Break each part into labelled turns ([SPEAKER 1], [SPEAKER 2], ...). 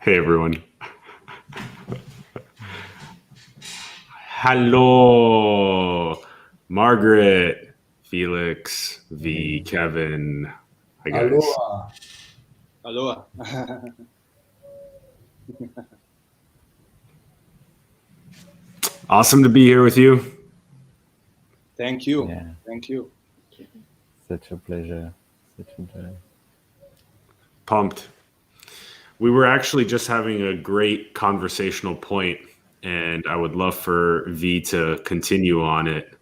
[SPEAKER 1] Hey everyone. Hello, Margaret, Felix, V, Kevin. Hi guys.
[SPEAKER 2] Aloha.
[SPEAKER 3] Aloha.
[SPEAKER 1] Awesome to be here with you.
[SPEAKER 3] Thank you.
[SPEAKER 4] Yeah.
[SPEAKER 3] Thank you.
[SPEAKER 4] Such a pleasure. Such a joy.
[SPEAKER 1] Pumped. We were actually just having a great conversational point, and I would love for V to continue on it.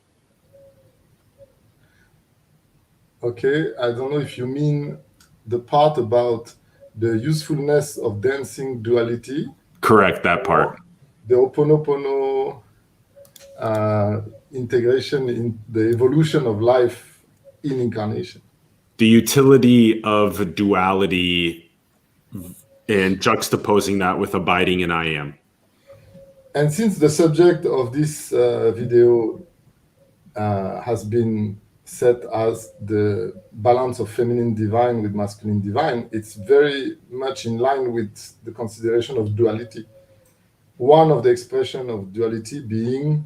[SPEAKER 2] Okay, I don't know if you mean the part about the usefulness of dancing duality,
[SPEAKER 1] Correct, that part.
[SPEAKER 2] the Ho'oponopono integration in the evolution of life in incarnation.
[SPEAKER 1] The utility of duality and juxtaposing that with abiding in I am.
[SPEAKER 2] And since the subject of this video has been set as the balance of feminine divine with masculine divine, it's very much in line with the consideration of duality. One of the expression of duality being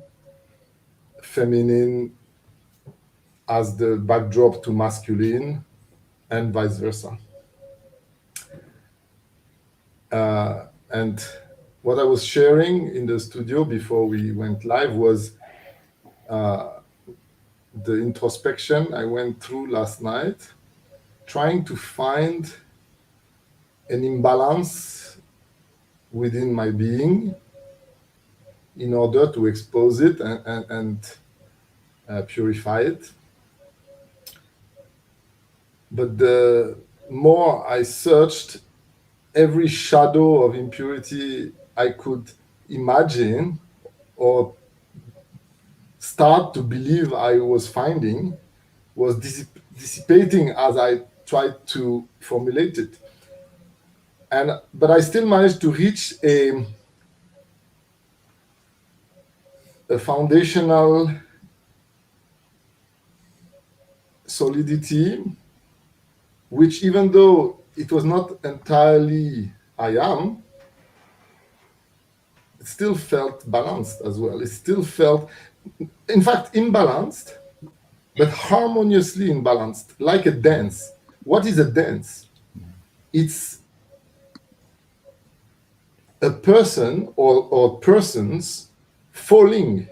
[SPEAKER 2] feminine as the backdrop to masculine and vice versa. And what I was sharing in the studio before we went live was the introspection I went through last night, trying to find an imbalance within my being in order to expose it and purify it. But the more I searched, every shadow of impurity I could imagine or start to believe I was finding was dissipating as I tried to formulate it. But I still managed to reach a foundational solidity, which even though it was not entirely I am, it still felt balanced as well. It still felt, in fact, imbalanced, but harmoniously imbalanced, like a dance. What is a dance? It's a person or persons falling.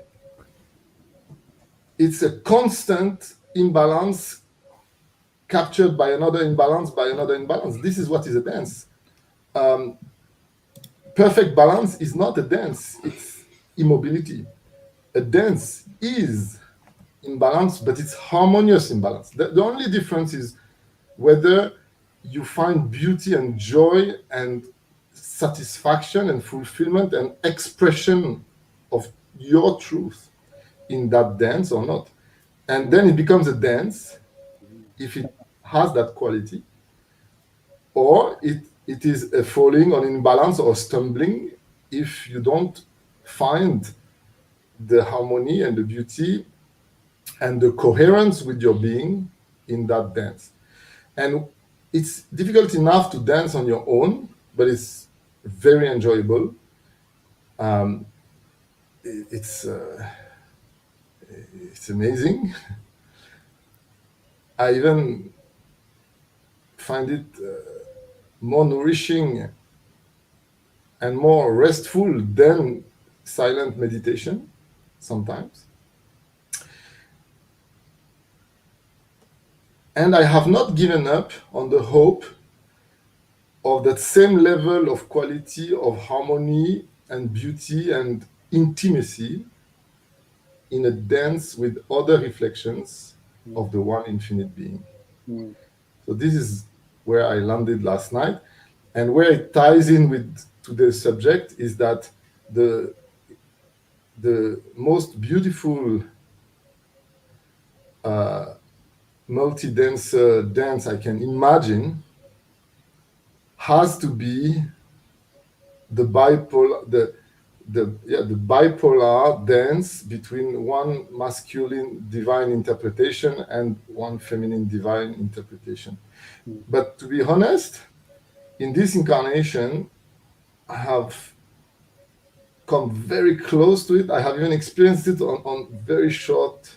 [SPEAKER 2] It's a constant imbalance captured by another imbalance, by another imbalance. This is what is a dance. Perfect balance is not a dance, it's immobility. A dance is imbalance, but it's harmonious imbalance. The only difference is whether you find beauty and joy and satisfaction and fulfillment and expression of your truth in that dance or not. And then it becomes a dance if it has that quality, or it is a falling or imbalance or stumbling if you don't find the harmony and the beauty and the coherence with your being in that dance. And it's difficult enough to dance on your own, but it's very enjoyable. It's amazing. I even find it more nourishing and more restful than silent meditation sometimes. And I have not given up on the hope of that same level of quality of harmony and beauty and intimacy in a dance with other reflections of the one infinite being. So this is where I landed last night, and where it ties in with today's subject is that the most beautiful multi-dancer dance I can imagine has to be the bipolar dance between one masculine divine interpretation and one feminine divine interpretation. But to be honest, in this incarnation, I have come very close to it. I have even experienced it on very short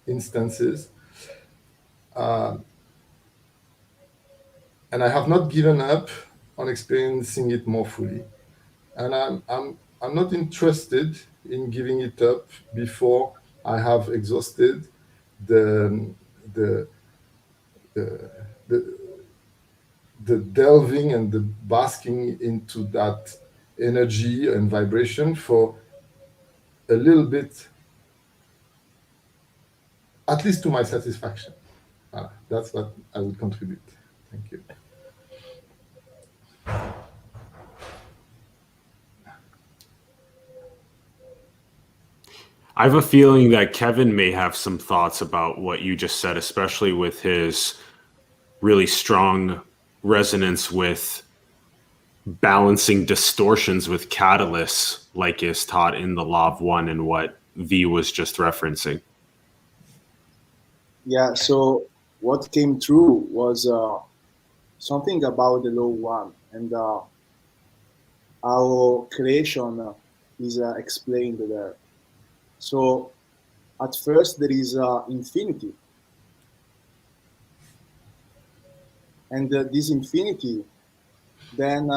[SPEAKER 2] instances. And I have not given up on experiencing it more fully. And I'm not interested in giving it up before I have exhausted the the the, the, the delving and the basking into that energy and vibration for a little bit, at least to my satisfaction. That's what I would contribute. Thank you.
[SPEAKER 1] I have a feeling that Kevin may have some thoughts about what you just said, especially with his really strong resonance with balancing distortions with catalysts, like is taught in the Law of One and what V was just referencing.
[SPEAKER 3] Yeah, so what came through was something about the Law One and our creation is explained there. So at first there is infinity, and this infinity then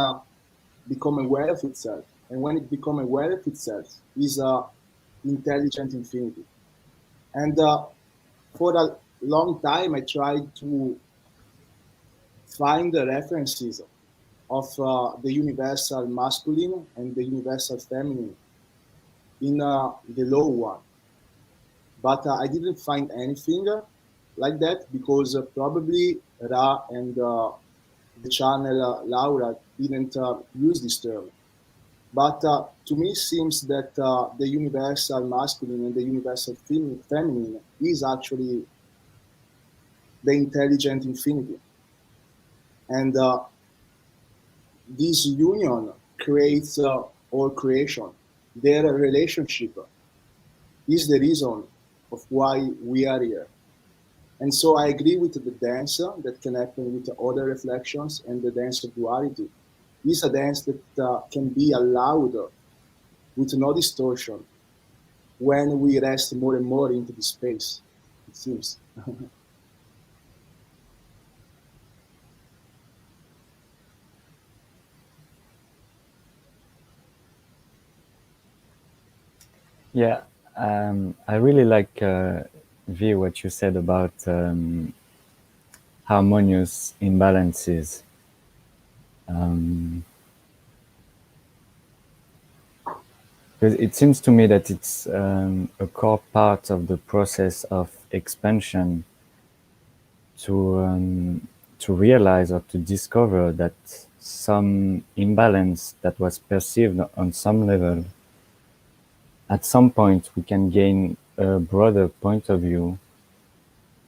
[SPEAKER 3] become aware of itself, and when it become aware of itself is intelligent infinity. And for a long time I tried to find the references of the universal masculine and the universal feminine in the Law One, but I didn't find anything like that because probably Ra and the channel Laura didn't use this term. But to me, it seems that the universal masculine and the universal feminine is actually the intelligent infinity. And this union creates all creation. Their relationship is the reason of why we are here. And so I agree with the dance that can happen with other reflections, and the dance of duality is a dance that can be allowed with no distortion when we rest more and more into the space, it seems.
[SPEAKER 4] Yeah, I really like V what you said about harmonious imbalances. Because it seems to me that it's a core part of the process of expansion to realize or to discover that some imbalance that was perceived on some level, at some point we can gain a broader point of view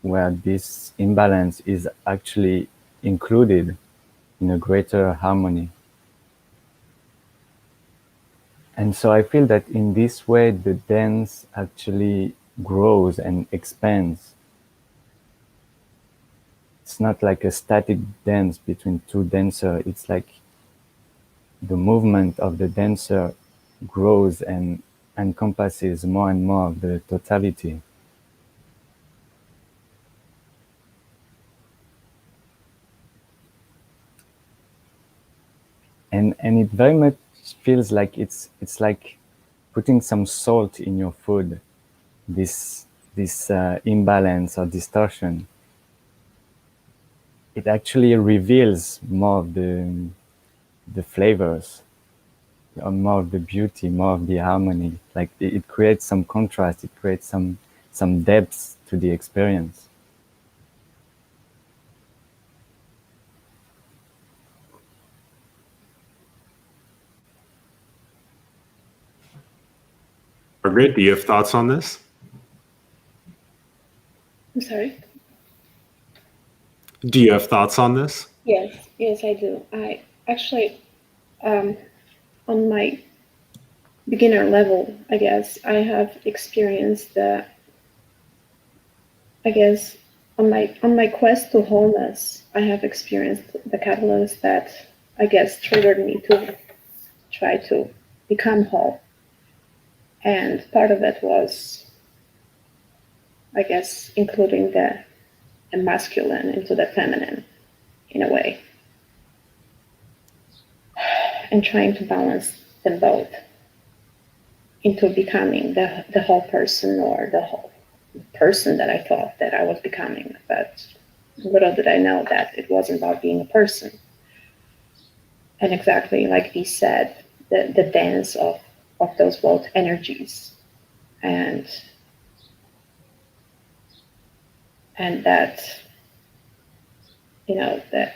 [SPEAKER 4] where this imbalance is actually included in a greater harmony. And so I feel that in this way, the dance actually grows and expands. It's not like a static dance between two dancers. It's like the movement of the dancer grows and encompasses more and more of the totality. And it very much feels like it's like putting some salt in your food. This imbalance or distortion, it actually reveals more of the flavors, or more of the beauty, more of the harmony. Like it creates some contrast, it creates some depth to the experience.
[SPEAKER 1] Margaret, do you have thoughts on this?
[SPEAKER 5] I'm sorry?
[SPEAKER 1] Do you have thoughts on this?
[SPEAKER 5] Yes, I do. I actually, on my beginner level, I guess, I have experienced the, I guess, on my quest to wholeness, I have experienced the catalyst that I guess triggered me to try to become whole. And part of it was, I guess, including the masculine into the feminine in a way, and trying to balance them both into becoming the whole person, or the whole person that I thought that I was becoming. But little did I know that it wasn't about being a person. And exactly like he said, the dance of those both energies, and that, you know, the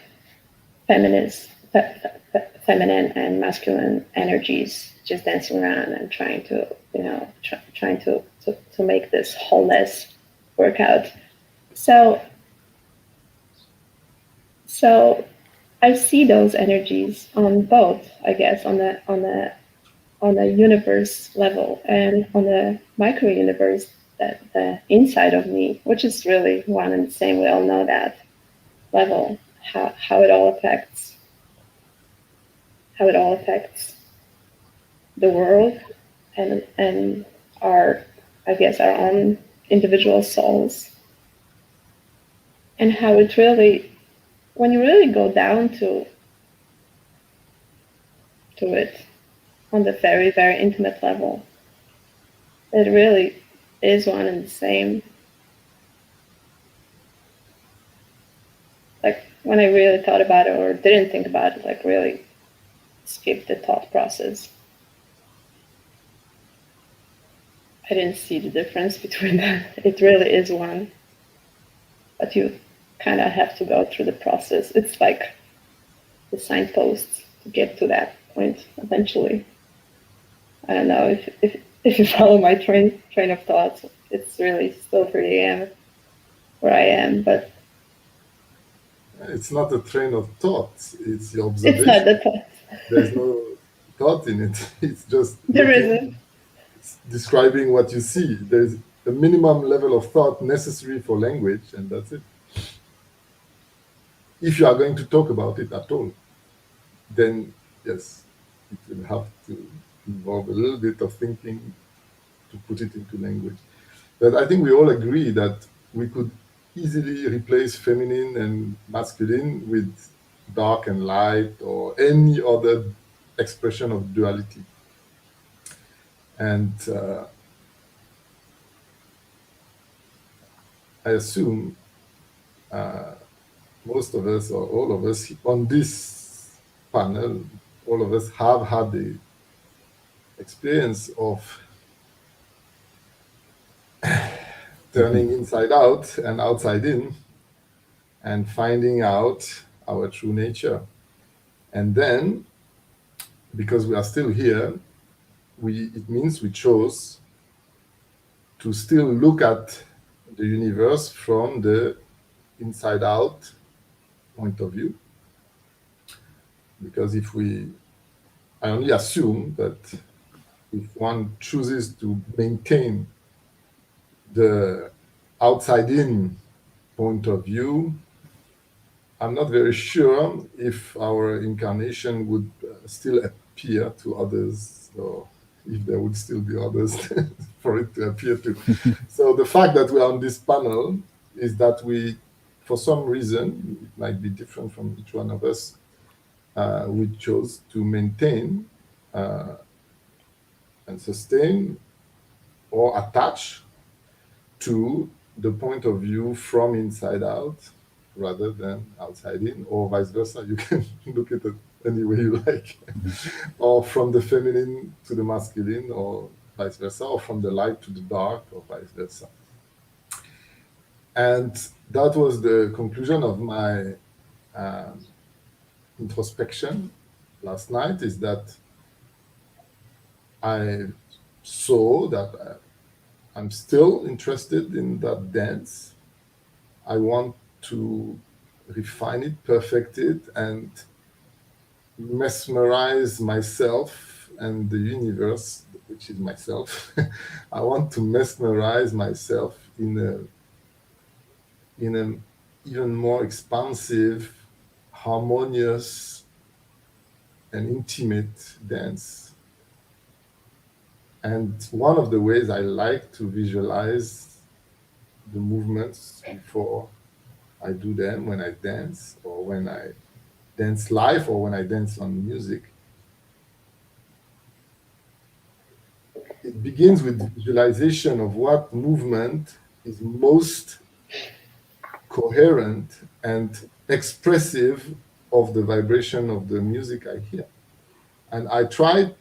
[SPEAKER 5] feminine and masculine energies just dancing around and trying to, you know, trying to make this wholeness work out. So I see those energies on both, I guess, on the universe level and on the micro universe, that the inside of me, which is really one and the same. We all know that level, how it all affects the world, and our, I guess, our own individual souls, and how it really, when you really go down to it on the very, very intimate level, it really is one and the same. Like, when I really thought about it, or didn't think about it, like really skipped the thought process, I didn't see the difference between them. It really is one, but you kind of have to go through the process. It's like the signposts to get to that point eventually. I don't know if you follow my train of thought. It's really still 3 a.m. where I am, but
[SPEAKER 2] It's not a train of thoughts, it's your observation.
[SPEAKER 5] it's not the thought.
[SPEAKER 2] There's no thought in it. It's just
[SPEAKER 5] There isn't.
[SPEAKER 2] It's describing what you see. There's a minimum level of thought necessary for language, and that's it. If you are going to talk about it at all, then yes, it will have to involve a little bit of thinking to put it into language. But I think we all agree that we could easily replace feminine and masculine with dark and light, or any other expression of duality. And I assume most of us, or all of us on this panel, all of us have had the experience of turning inside out and outside in, and finding out our true nature. And then, because we are still here, it means we chose to still look at the universe from the inside out point of view. Because I only assume that if one chooses to maintain the outside in point of view, I'm not very sure if our incarnation would still appear to others, or if there would still be others for it to appear to. So the fact that we're on this panel is that we, for some reason, it might be different from each one of us, we chose to maintain and sustain or attach to the point of view from inside out rather than outside in, or vice versa. You can look at it any way you like, or from the feminine to the masculine, or vice versa, or from the light to the dark, or vice versa. And that was the conclusion of my introspection last night, is that I saw that I'm still interested in that dance. I want to refine it, perfect it, and mesmerize myself and the universe, which is myself. I want to mesmerize myself in in an even more expansive, harmonious, and intimate dance. And one of the ways I like to visualize the movements before I do them, when I dance, or when I dance live, or when I dance on music, it begins with visualization of what movement is most coherent and expressive of the vibration of the music I hear. And I try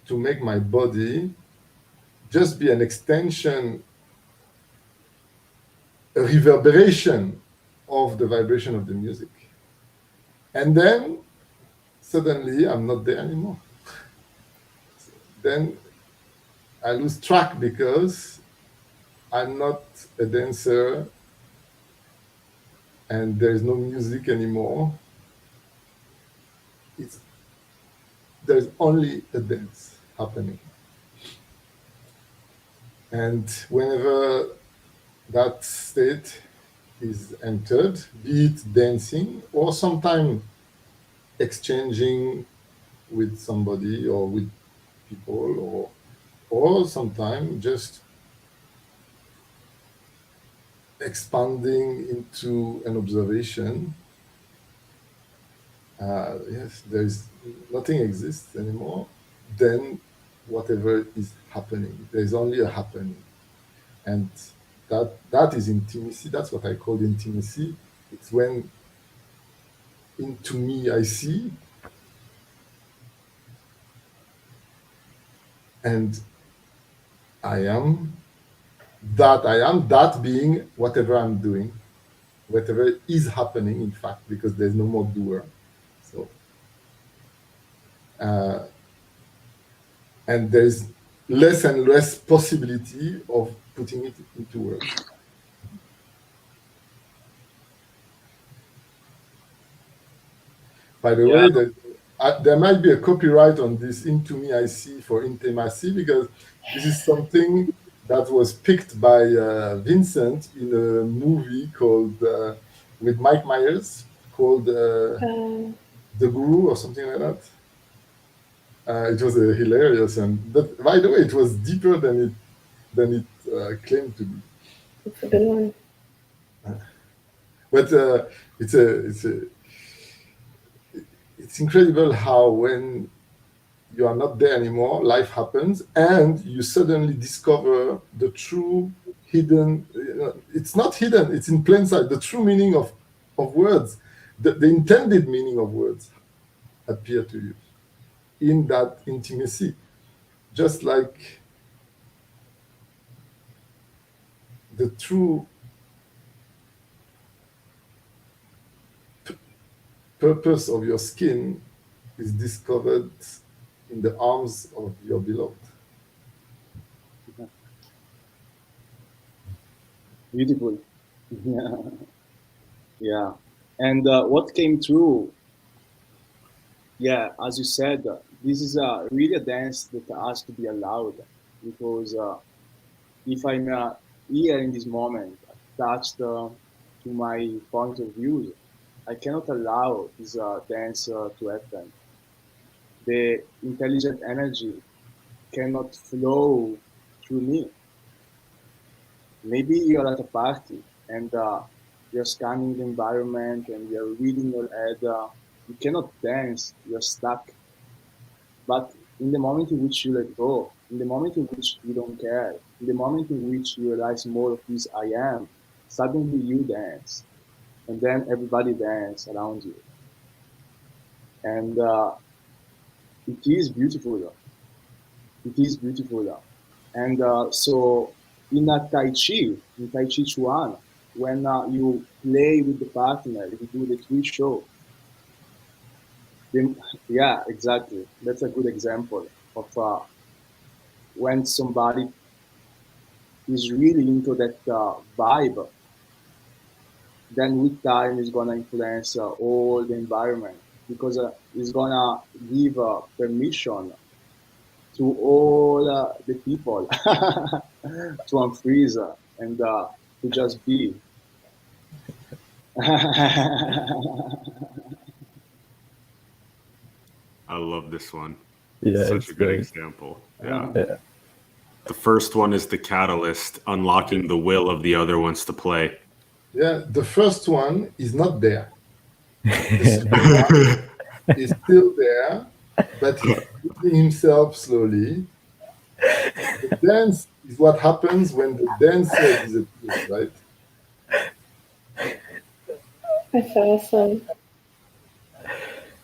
[SPEAKER 2] to make my body just be an extension, a reverberation of the vibration of the music. And then suddenly I'm not there anymore. Then I lose track because I'm not a dancer and there's no music anymore. There's only a dance happening. And whenever that state is entered, be it dancing or sometimes exchanging with somebody or with people, or sometimes just expanding into an observation. Yes, there's nothing exists anymore. Then whatever is happening, there's only a happening, and that is intimacy. That's what I call intimacy. It's when into me I see, and I am that being whatever I'm doing, whatever is happening, in fact, because there's no more doer. So, and there's less and less possibility of putting it into words. By the way, there might be a copyright on this "into me I see" for intimacy, because this is something that was picked by Vincent in a movie called with Mike Myers called The Guru or something like that. It was hilarious, but by the way, it was deeper than it claimed to be.
[SPEAKER 5] It's a good one.
[SPEAKER 2] But it's incredible how when you are not there anymore, life happens, and you suddenly discover the true hidden. It's not hidden; it's in plain sight. The true meaning of words, the intended meaning of words, appear to you in that intimacy, just like the true purpose of your skin is discovered in the arms of your beloved.
[SPEAKER 3] Beautiful. Yeah. Yeah. And what came through, yeah, as you said, this is really a dance that has to be allowed, because if I'm here in this moment, attached to my point of view, I cannot allow this dance to happen. The intelligent energy cannot flow through me. Maybe you're at a party and you're scanning the environment and you're reading your head. You cannot dance, you're stuck. But in the moment in which you let go, in the moment in which you don't care, in the moment in which you realize more of this I am, suddenly you dance. And then everybody dance around you. And it is beautiful. It is beautiful. And so in a in Tai Chi Chuan, when you play with the partner, you do the tree show. Then, yeah, exactly. That's a good example of when somebody is really into that vibe, then with time is gonna influence all the environment, because it's gonna give permission to all the people to unfreeze and to just be.
[SPEAKER 1] I love this one.
[SPEAKER 4] Yeah,
[SPEAKER 1] Such
[SPEAKER 4] it's
[SPEAKER 1] a good
[SPEAKER 4] great.
[SPEAKER 1] example. Yeah.
[SPEAKER 4] Yeah.
[SPEAKER 1] The first one is the catalyst, unlocking the will of the other ones to play.
[SPEAKER 2] Yeah, the first one is not there. The second one is still there, but he's building himself slowly. The dance is what happens when the dancer disappears, right?
[SPEAKER 5] That's awesome.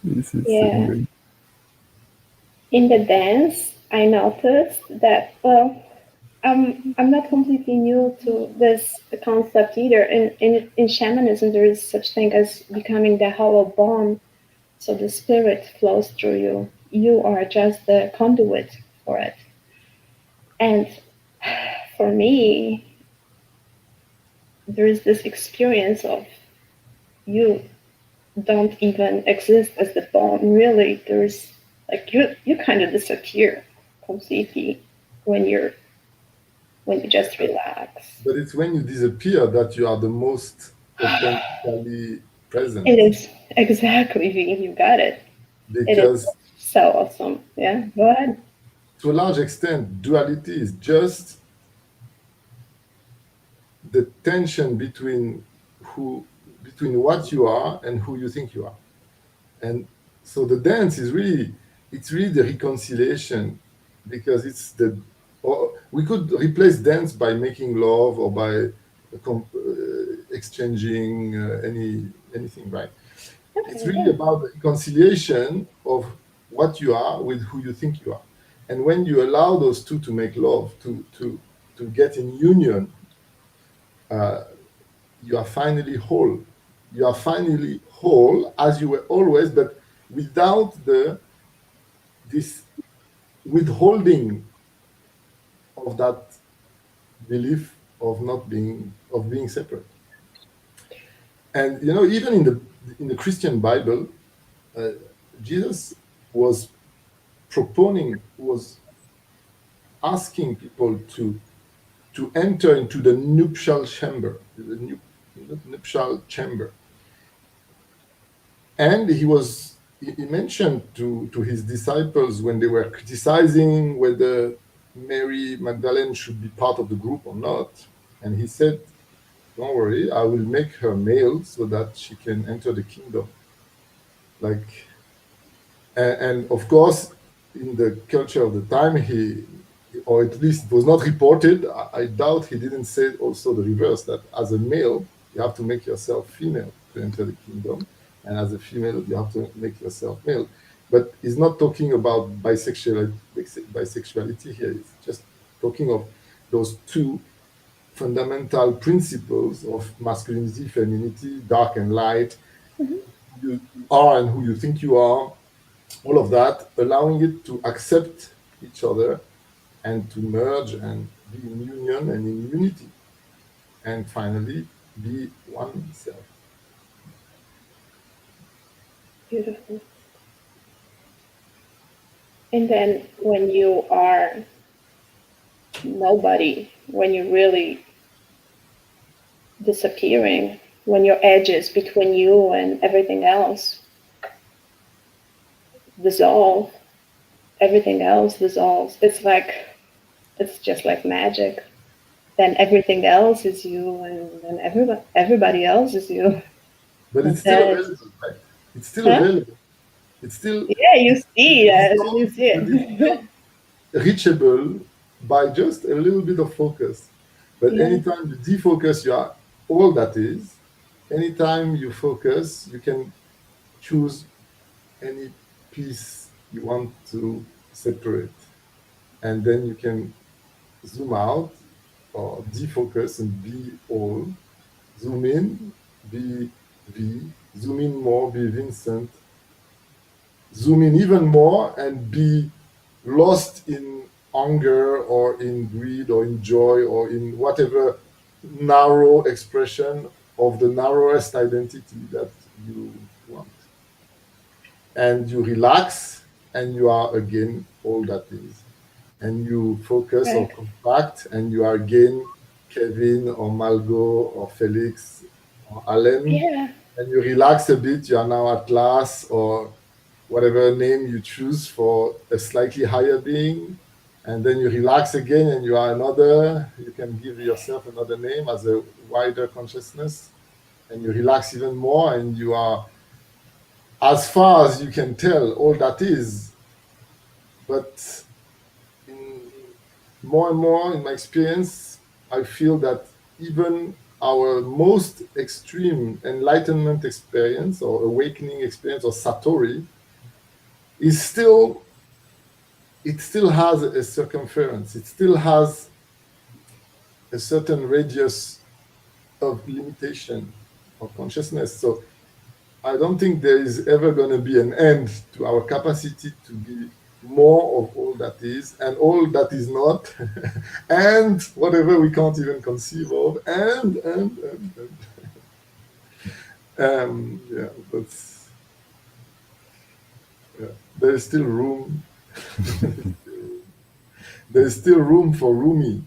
[SPEAKER 4] This is so
[SPEAKER 5] Yeah.
[SPEAKER 4] great.
[SPEAKER 5] In the dance, I noticed that, well, I'm not completely new to this concept either. In shamanism, there is such thing as becoming the hollow bone. So the spirit flows through you. You are just the conduit for it. And for me, there is this experience of you don't even exist as the bone. Really, there's like you kind of disappear completely when you just relax.
[SPEAKER 2] But it's when you disappear that you are the most authentically present.
[SPEAKER 5] It is exactly, V, you got it. It is
[SPEAKER 2] Because
[SPEAKER 5] so awesome. Yeah, go ahead.
[SPEAKER 2] to a large extent, duality is just the tension between what you are and who you think you are. And so the dance is really, it's really the reconciliation, because it's the, or we could replace dance by making love or by exchanging anything, right? It's
[SPEAKER 5] Okay,
[SPEAKER 2] really
[SPEAKER 5] yeah.
[SPEAKER 2] about the reconciliation of what you are with who you think you are. And when you allow those two to make love, to get in union, you are finally whole. You are finally whole as you were always, but without this withholding of that belief of not being of being separate. And you know, even in the Christian Bible, Jesus was asking people to enter into the nuptial chamber, nuptial chamber. And he mentioned to his disciples when they were criticizing whether Mary Magdalene should be part of the group or not. And he said, don't worry, I will make her male so that she can enter the kingdom. Like, and of course, in the culture of the time, or at least it was not reported, I doubt he didn't say also the reverse, that as a male, you have to make yourself female to enter the kingdom. And as a female, you have to make yourself male. But he's not talking about bisexuality here. He's just talking of those two fundamental principles of masculinity, femininity, dark and light,
[SPEAKER 5] Mhm.
[SPEAKER 2] who you are and who you think you are, all of that, allowing it to accept each other and to merge and be in union and in unity, and finally be one self.
[SPEAKER 5] Beautiful. And then when you are nobody, when you're really disappearing, when your edges between you and everything else dissolve, everything else dissolves. It's just like magic. Then everything else is you, and then everybody else is you.
[SPEAKER 2] But
[SPEAKER 5] And
[SPEAKER 2] it's still
[SPEAKER 5] then,
[SPEAKER 2] available, right? It's still
[SPEAKER 5] huh?
[SPEAKER 2] available. It's still,
[SPEAKER 5] Yeah, you see
[SPEAKER 2] it's
[SPEAKER 5] it.
[SPEAKER 2] not,
[SPEAKER 5] You see
[SPEAKER 2] but it's
[SPEAKER 5] it.
[SPEAKER 2] still reachable by just a little bit of focus. But
[SPEAKER 5] Yeah.
[SPEAKER 2] anytime you defocus, you are all that is. Anytime you focus, you can choose any piece you want to separate. And then you can zoom out or defocus and be all. Zoom in, be V. Zoom in more, be Vincent. Zoom in even more and be lost in anger or in greed or in joy or in whatever narrow expression of the narrowest identity that you want. And you relax and you are again all that is. And you focus or
[SPEAKER 5] Right.
[SPEAKER 2] contract and you are again Kevin or Malgo or Felix or Alan,
[SPEAKER 5] Yeah.
[SPEAKER 2] and you relax a bit, you are now at Las, or whatever name you choose for a slightly higher being, and then you relax again and you are another. You can give yourself another name as a wider consciousness, and you relax even more, and you are, as far as you can tell, all that is. But in, more and more in my experience, I feel that even our most extreme enlightenment experience or awakening experience or satori is still, it still has a circumference, it still has a certain radius of limitation of consciousness. So I don't think there is ever going to be an end to our capacity to be more of all that is and all that is not, and whatever we can't even conceive of, and. Yeah, that's, yeah. There is still room. There is still room for Rumi.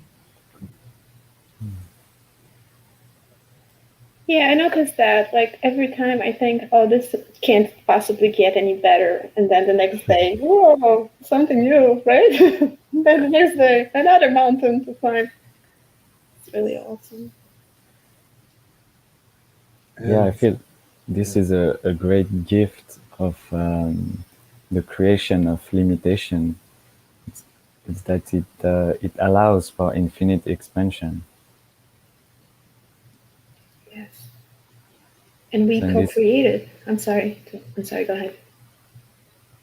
[SPEAKER 5] Yeah, I noticed that. Like every time I think, oh, this can't possibly get any better, and then the next day, whoa, something new, right? Then the next day, another mountain to climb. It's really awesome.
[SPEAKER 4] Yeah, I
[SPEAKER 2] And
[SPEAKER 4] feel this is a great gift of the creation of limitation. It's that it allows for infinite expansion.
[SPEAKER 5] Yes. And we
[SPEAKER 4] So in this,
[SPEAKER 5] co-created. I'm sorry. Go ahead.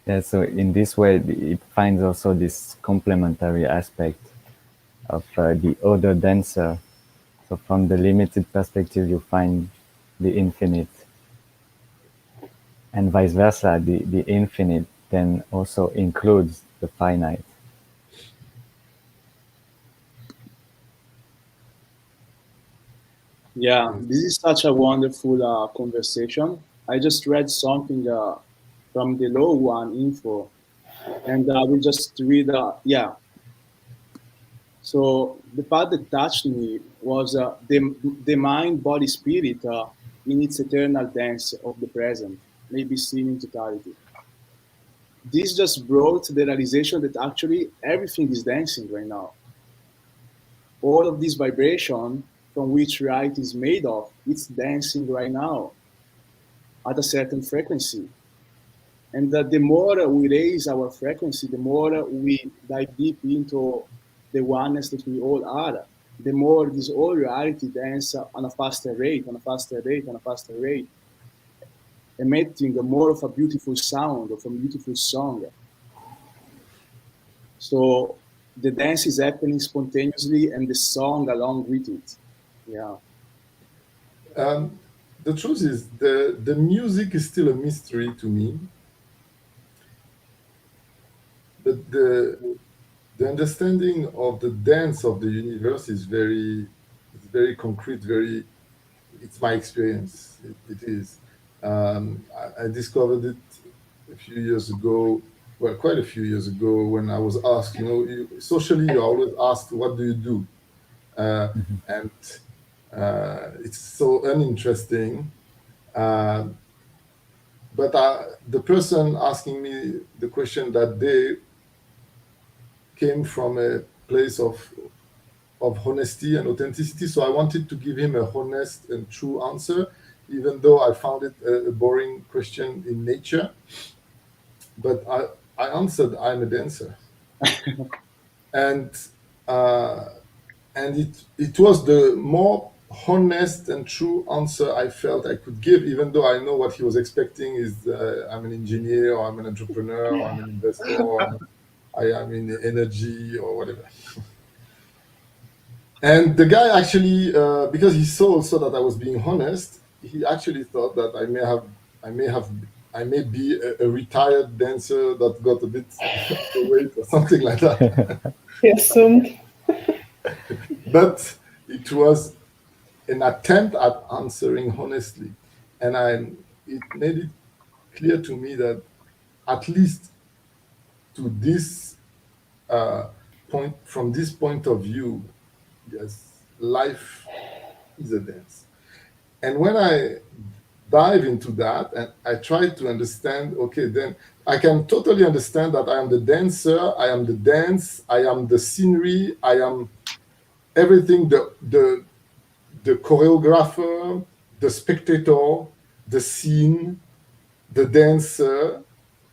[SPEAKER 4] yeah, so in this way, it finds also this complementary aspect of the other dancer. So from the limited perspective, you find the infinite, and vice versa. The infinite then also includes the finite.
[SPEAKER 3] Yeah, this is such a wonderful conversation. I just read something from the low one info, and I will just read. Yeah, so the part that touched me was the mind, body, spirit in its eternal dance of the present, may be seen in totality. This just brought the realization that actually everything is dancing right now. All of this vibration from which light is made of, it's dancing right now at a certain frequency. And that the more we raise our frequency, the more we dive deep into the oneness that we all are, the more this whole reality dance on a faster rate, on a faster rate, on a faster rate, emitting more of a beautiful sound, of a beautiful song. So the dance is happening spontaneously and the song along with it. Yeah.
[SPEAKER 2] the truth is, the music is still a mystery to me. But the understanding of the dance of the universe is very, it's very concrete. Very, it's my experience. It is. I discovered it a few years ago. Well, quite a few years ago, when I was asked, socially, you're always asked, what do you do? And it's so uninteresting. Uh, but the person asking me the question that day came from a place of honesty and authenticity. So I wanted to give him a honest and true answer, even though I found it a boring question in nature. But I answered, I'm a dancer. And uh, it was the more honest and true answer I felt I could give, even though I know what he was expecting is I'm an engineer, or I'm an entrepreneur, or I'm an investor, or I am in energy, or whatever. And the guy actually, because he saw also that I was being honest, he actually thought that I may be a retired dancer that got a bit overweight or something like that.
[SPEAKER 5] He assumed.
[SPEAKER 2] But it was an attempt at answering honestly, and it made it clear to me that at least to this point, from this point of view, yes, life is a dance. And when I dive into that and I try to understand, okay, then I can totally understand that I am the dancer, I am the dance, I am the scenery, I am everything, the choreographer, the spectator, the scene, the dancer.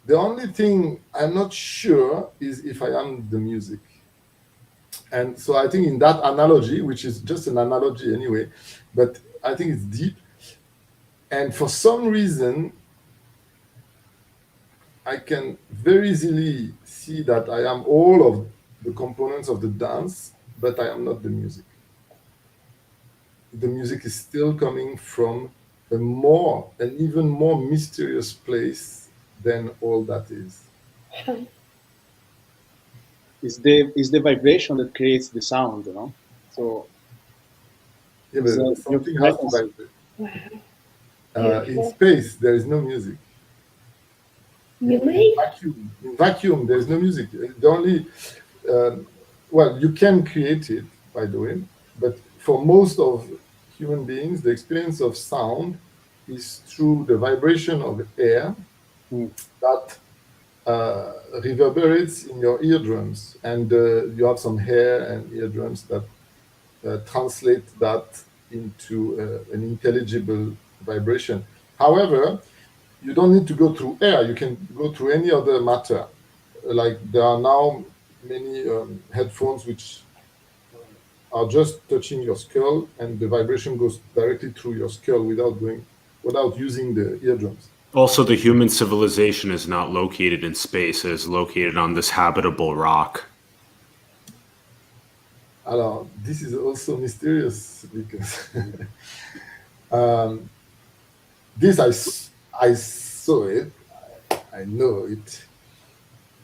[SPEAKER 2] The only thing I'm not sure is if I am the music. And so I think in that analogy, which is just an analogy anyway, but I think it's deep. And for some reason, I can very easily see that I am all of the components of the dance, but I am not the music. The music is still coming from an even more mysterious place than all that is.
[SPEAKER 3] It's the vibration that creates the sound, you know. So
[SPEAKER 2] Yeah,
[SPEAKER 3] it's,
[SPEAKER 2] but
[SPEAKER 3] your
[SPEAKER 2] something has to
[SPEAKER 3] frequency.
[SPEAKER 2] vibrate.
[SPEAKER 5] Wow.
[SPEAKER 2] In space, there is no music.
[SPEAKER 5] Really?
[SPEAKER 2] In vacuum, there is no music. The only, well, you can create it, by the way, but for most of human beings, the experience of sound is through the vibration of air that reverberates in your eardrums, and you have some hair and eardrums that translate that into an intelligible vibration. However, you don't need to go through air. You can go through any other matter. Like there are now many headphones which are just touching your skull, and the vibration goes directly through your skull without using the eardrums.
[SPEAKER 1] Also, the human civilization is not located in space; it is located on this habitable rock.
[SPEAKER 2] Alors, this is also mysterious because this I saw it, I know it,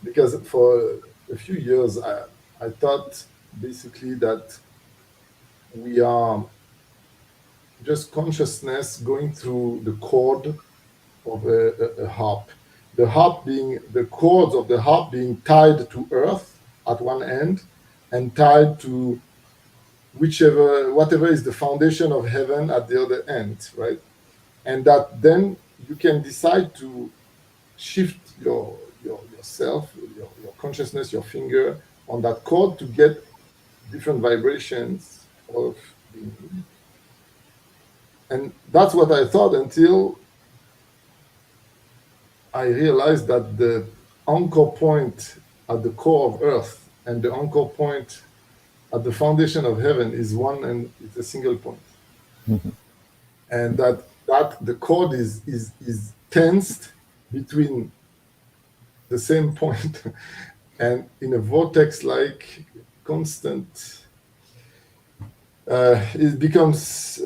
[SPEAKER 2] because for a few years I thought basically that we are just consciousness going through the chord of a harp. The harp being the chords of the harp being tied to earth at one end and tied to whatever is the foundation of heaven at the other end, right? And that then you can decide to shift yourself, your consciousness, your finger on that chord to get different vibrations of being. And that's what I thought until I realized that the anchor point at the core of earth and the anchor point at the foundation of heaven is one, and it's a single point. And that the chord is tensed between the same point and in a vortex like constant. It becomes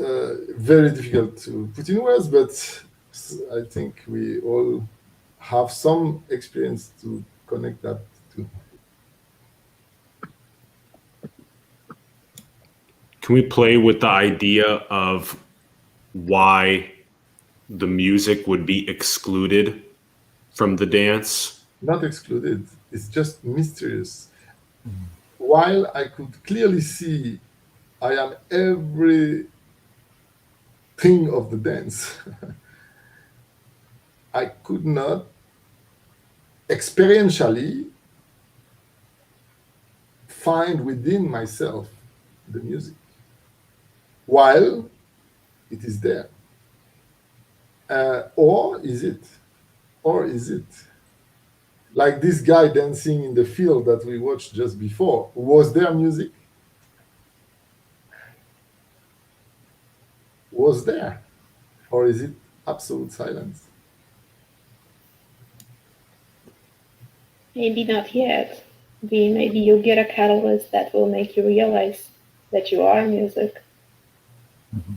[SPEAKER 2] very difficult to put in words, but I think we all have some experience to connect that to.
[SPEAKER 1] Can we play with the idea of why the music would be excluded from the dance?
[SPEAKER 2] Not excluded, it's just mysterious. While I could clearly see I am everything of the dance, I could not experientially find within myself the music while it is there. Or is it? Or is it? Like this guy dancing in the field that we watched just before, was there music? Was there? Or is it absolute silence?
[SPEAKER 5] Maybe not yet. Maybe you'll get a catalyst that will make you realize that you are music.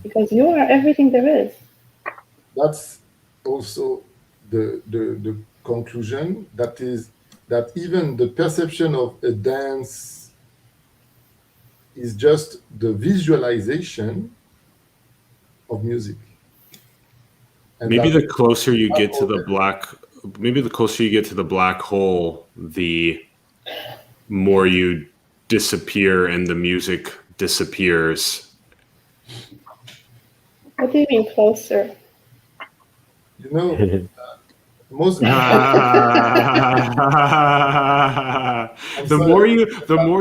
[SPEAKER 5] Because you are everything there is.
[SPEAKER 2] That's also the conclusion, that is that even the perception of a dance is just the visualization of music. And
[SPEAKER 1] Maybe
[SPEAKER 2] that
[SPEAKER 1] the closer you get to the
[SPEAKER 2] all
[SPEAKER 1] black hole, the more you disappear and the music disappears.
[SPEAKER 5] What do you mean closer?
[SPEAKER 2] You know, most.
[SPEAKER 1] The more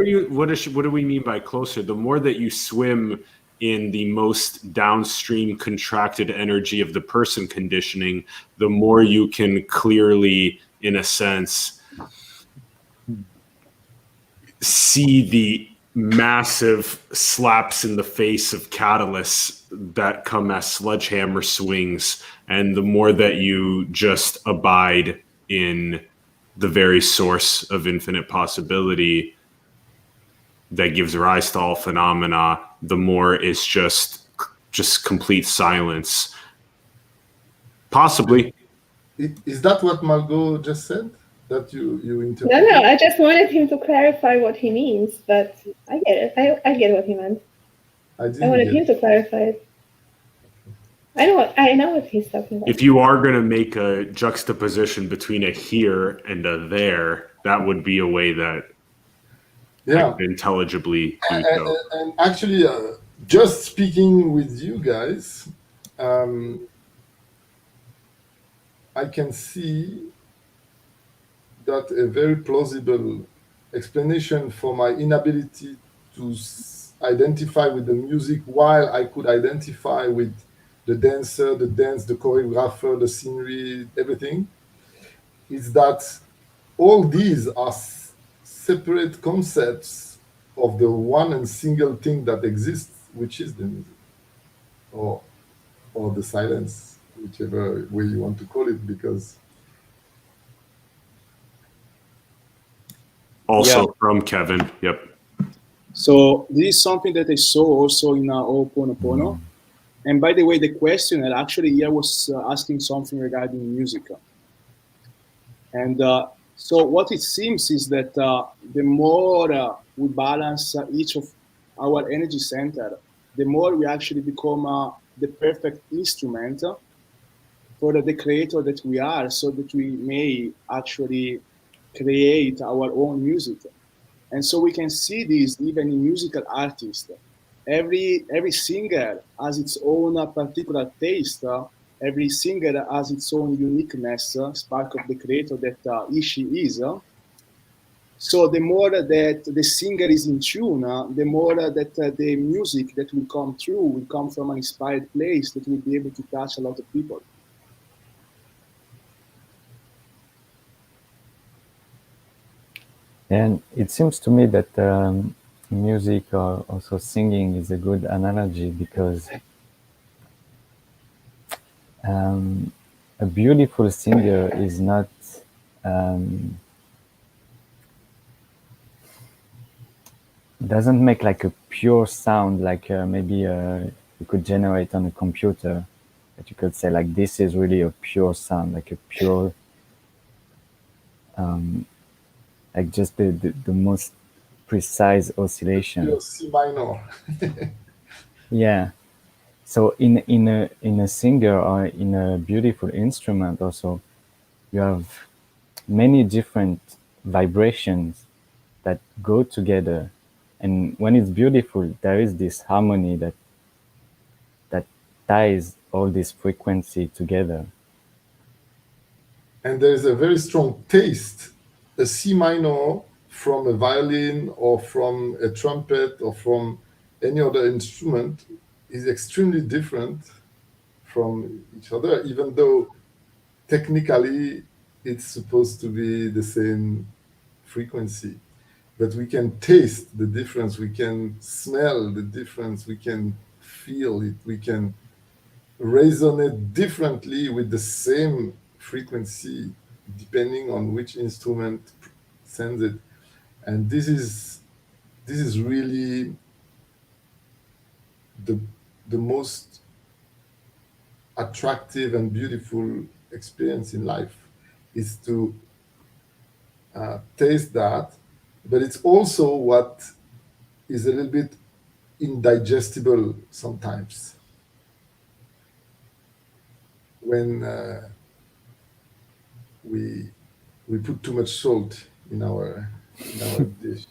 [SPEAKER 1] you, what do we mean by closer? The more that you swim in the most downstream contracted energy of the person conditioning, the more you can clearly, in a sense, see the massive slaps in the face of catalysts that come as sledgehammer swings. And the more that you just abide in the very source of infinite possibility that gives rise to all phenomena, the more it's just complete silence. Possibly.
[SPEAKER 2] Is that what Margot just said? That you interpret?
[SPEAKER 5] No, I just wanted him to clarify what he means, but I get it. I get what he meant. I wanted him to clarify it. I know what he's talking about.
[SPEAKER 1] If you are going to make a juxtaposition between a here and a there, that would be a way that I could intelligibly do so.
[SPEAKER 2] And actually, just speaking with you guys, I can see that a very plausible explanation for my inability to identify with the music while I could identify with the dancer, the dance, the choreographer, the scenery, everything, is that all these are separate concepts of the one and single thing that exists, which is the music, or the silence, whichever way you want to call it, because
[SPEAKER 1] also from Kevin. Yep.
[SPEAKER 3] So this is something that I saw also in Ho'oponopono. And by the way, the questioner actually here was asking something regarding music. And so what it seems is that the more we balance each of our energy center, the more we actually become the perfect instrument for the creator that we are, so that we may actually create our own music. And so we can see this even in musical artists. Every singer has its own particular taste. Every singer has its own uniqueness, spark of the creator that he, she is. So the more that the singer is in tune, the more that the music that will come through will come from an inspired place that will be able to touch a lot of people.
[SPEAKER 4] And it seems to me that music or also singing is a good analogy, because a beautiful singer is not doesn't make like a pure sound, like maybe you could generate on a computer, that you could say like this is really a pure sound, like a pure like just the most precise oscillation.
[SPEAKER 2] C minor.
[SPEAKER 4] Yeah. So in a singer or in a beautiful instrument also, you have many different vibrations that go together, and when it's beautiful, there is this harmony that ties all this frequency together.
[SPEAKER 2] And there is a very strong taste. A C minor from a violin or from a trumpet or from any other instrument is extremely different from each other, even though technically it's supposed to be the same frequency. But we can taste the difference, we can smell the difference, we can feel it, we can resonate differently with the same frequency depending on which instrument sends it. And this is really the most attractive and beautiful experience in life, is to taste that. But it's also what is a little bit indigestible sometimes when we put too much salt in our dish,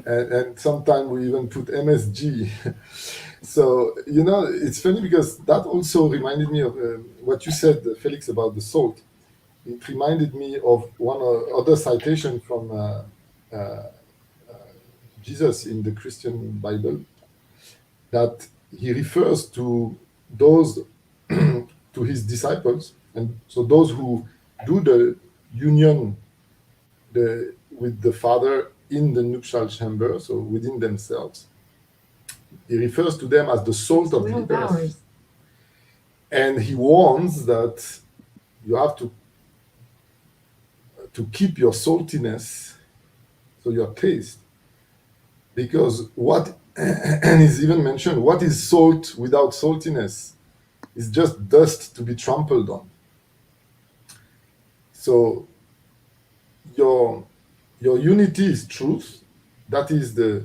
[SPEAKER 2] and sometimes we even put MSG. So, you know, it's funny because that also reminded me of what you said, Felix, about the salt. It reminded me of one other citation from Jesus in the Christian Bible, that he refers to those to his disciples, and so those who do the union with the Father in the nuptial chamber, so within themselves. He refers to them as the salt of the earth. And he warns that you have to keep your saltiness, so your taste, because what, and he's even mentioned, what is salt without saltiness? It's just dust to be trampled on. So your unity is truth. That is the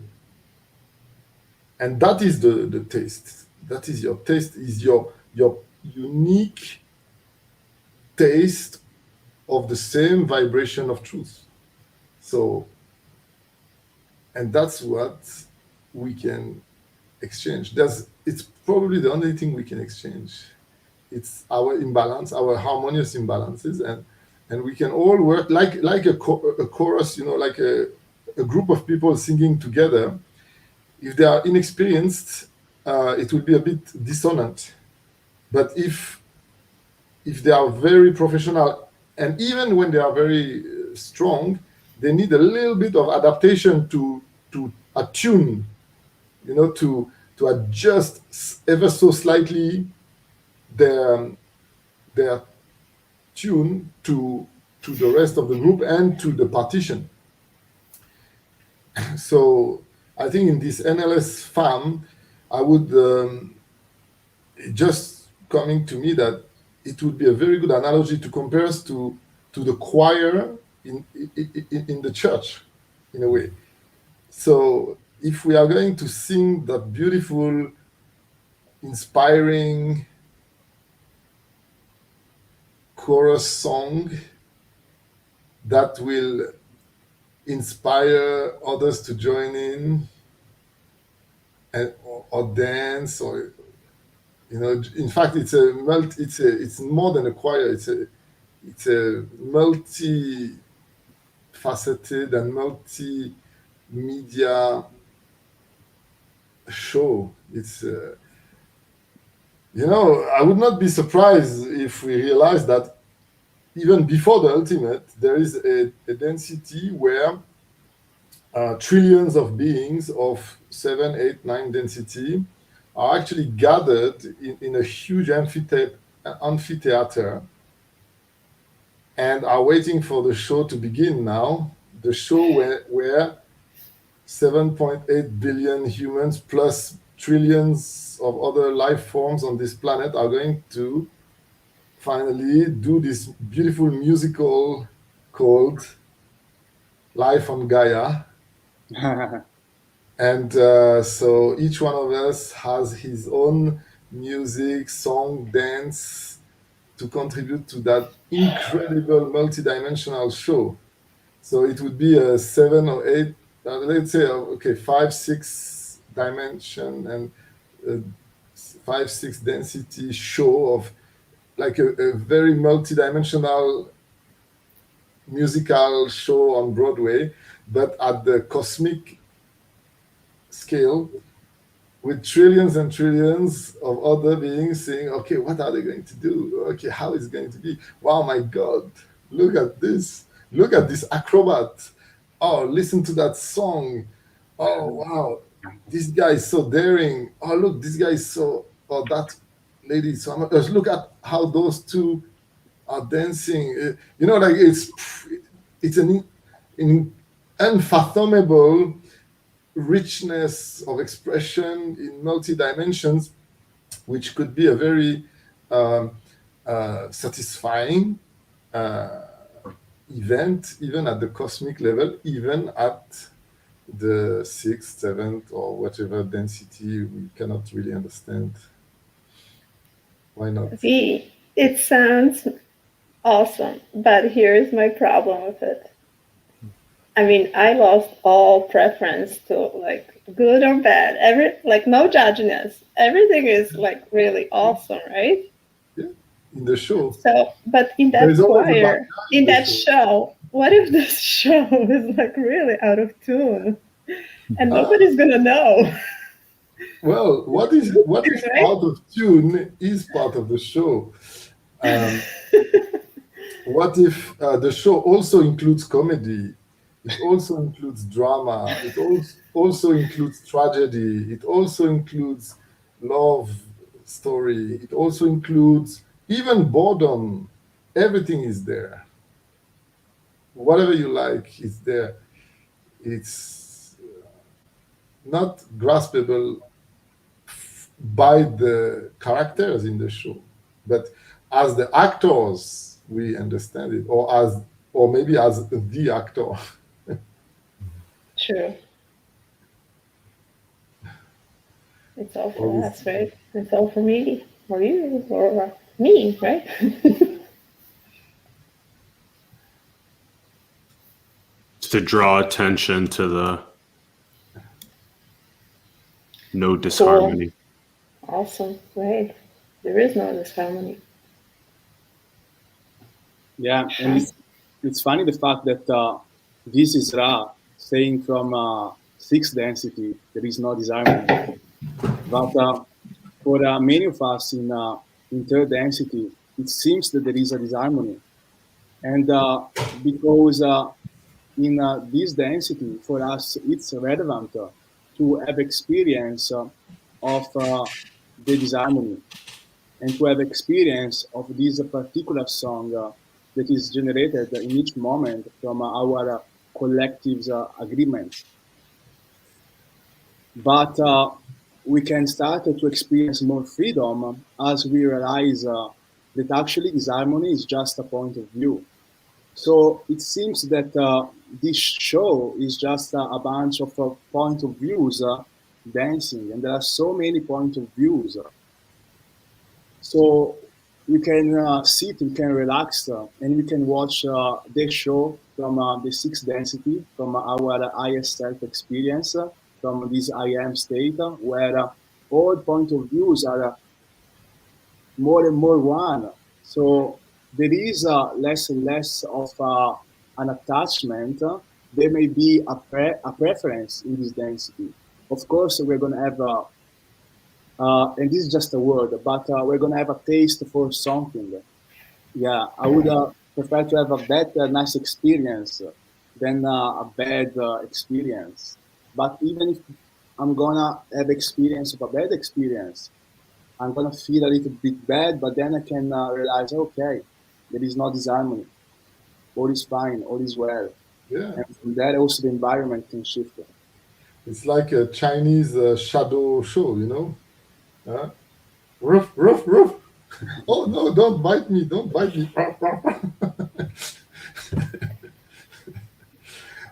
[SPEAKER 2] taste. That is your taste, is your unique taste of the same vibration of truth. So, and that's what we can exchange. It's probably the only thing we can exchange. It's our imbalance, our harmonious imbalances, and we can all work like a chorus, you know, like a group of people singing together. If they are inexperienced, it will be a bit dissonant. But if they are very professional, and even when they are very strong, they need a little bit of adaptation to attune, you know, to adjust ever so slightly their tune to the rest of the group and to the partition. So I think in this NLS farm, I would just coming to me that it would be a very good analogy to compare us to the choir in the church, in a way. So if we are going to sing that beautiful, inspiring chorus song that will inspire others to join in and or dance, or, you know, in fact, it's more than a choir. It's a multi-faceted and multimedia show. It's you know, I would not be surprised if we realize that even before the ultimate, there is a density where trillions of beings of 7, 8, 9 density are actually gathered in a huge amphitheater and are waiting for the show to begin now. The show where 7.8 billion humans plus trillions of other life forms on this planet are going to finally do this beautiful musical called Life on Gaia. And so each one of us has his own music, song, dance to contribute to that incredible multidimensional show. So it would be a 7 or 8, let's say, okay, 5, 6 dimension and 5, 6 density show of like a very multidimensional musical show on Broadway, but at the cosmic scale, with trillions and trillions of other beings saying, okay, what are they going to do? Okay, how is it going to be? Wow, my God, look at this. Look at this acrobat. Oh, listen to that song. Oh, wow, this guy is so daring. Oh, look, this guy is so, oh, that lady is so, look at how those two are dancing. You know, like it's an unfathomable richness of expression in multi dimensions, which could be a very satisfying event, even at the cosmic level, even at the 6th, 7th, or whatever density we cannot really understand. Why not?
[SPEAKER 5] It sounds awesome, but here's my problem with it. I mean, I lost all preference to like good or bad. No judginess. Everything is like really awesome, right?
[SPEAKER 2] Yeah, in the show.
[SPEAKER 5] So, but in
[SPEAKER 2] There
[SPEAKER 5] that
[SPEAKER 2] is always a bad
[SPEAKER 5] choir,
[SPEAKER 2] guy
[SPEAKER 5] in
[SPEAKER 2] the
[SPEAKER 5] that show, what if this show is like really out of tune and nobody's gonna know?
[SPEAKER 2] Well, what is
[SPEAKER 5] Right?
[SPEAKER 2] out of tune is part of the show. What if the show also includes comedy? It also includes drama. It also includes tragedy. It also includes love story. It also includes even boredom. Everything is there. Whatever you like is there. It's not graspable by the characters in the show, but as the actors, we understand it, or maybe as the actor.
[SPEAKER 5] True. It's all for
[SPEAKER 2] Always.
[SPEAKER 5] us, right? It's all for me, or you, or me, right?
[SPEAKER 1] To draw attention to the no disharmony.
[SPEAKER 5] Cool. Awesome, right? There is no disharmony.
[SPEAKER 3] Yeah, and it's funny the fact that this is Ra saying from sixth density there is no disharmony, but for many of us in third density it seems that there is a disharmony, and because in this density for us it's relevant to have experience of the disharmony and to have experience of this particular song that is generated in each moment from our collective agreements. But we can start to experience more freedom as we realize that actually this harmony is just a point of view. So it seems that this show is just a bunch of point of views dancing, and there are so many point of views. So you can sit, you can relax, and you can watch the show from the sixth density, from our highest self experience, from this I am state, where all point of views are more and more one. So there is less and less of an attachment. There may be a preference in this density. Of course, we're going to have and this is just a word, but we're gonna have a taste for something. Yeah, I would prefer to have a better, nice experience than a bad experience. But even if I'm gonna have experience of a bad experience, I'm gonna feel a little bit bad, but then I can realize, okay, there is no disharmony. All is fine, all is well.
[SPEAKER 2] Yeah,
[SPEAKER 3] And from that, also the environment can shift.
[SPEAKER 2] it's like a Chinese shadow show, you know? Huh? Ruff, ruff, ruff. Oh no, don't bite me, don't bite me.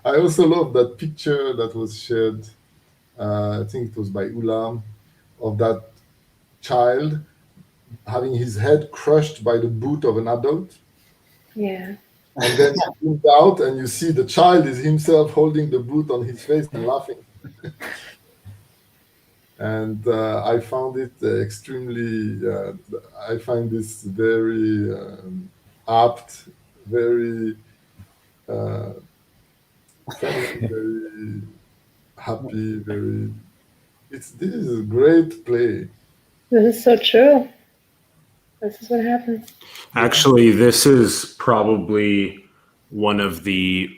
[SPEAKER 2] I also love that picture that was shared, I think it was by Ulam, of that child having his head crushed by the boot of an adult.
[SPEAKER 5] Yeah.
[SPEAKER 2] And then he zoomed out and you see the child is himself holding the boot on his face and laughing. And I found it I find this very apt, very funny, very happy, this is a great play.
[SPEAKER 5] This is so true. This is what happens.
[SPEAKER 1] Actually, this is probably one of the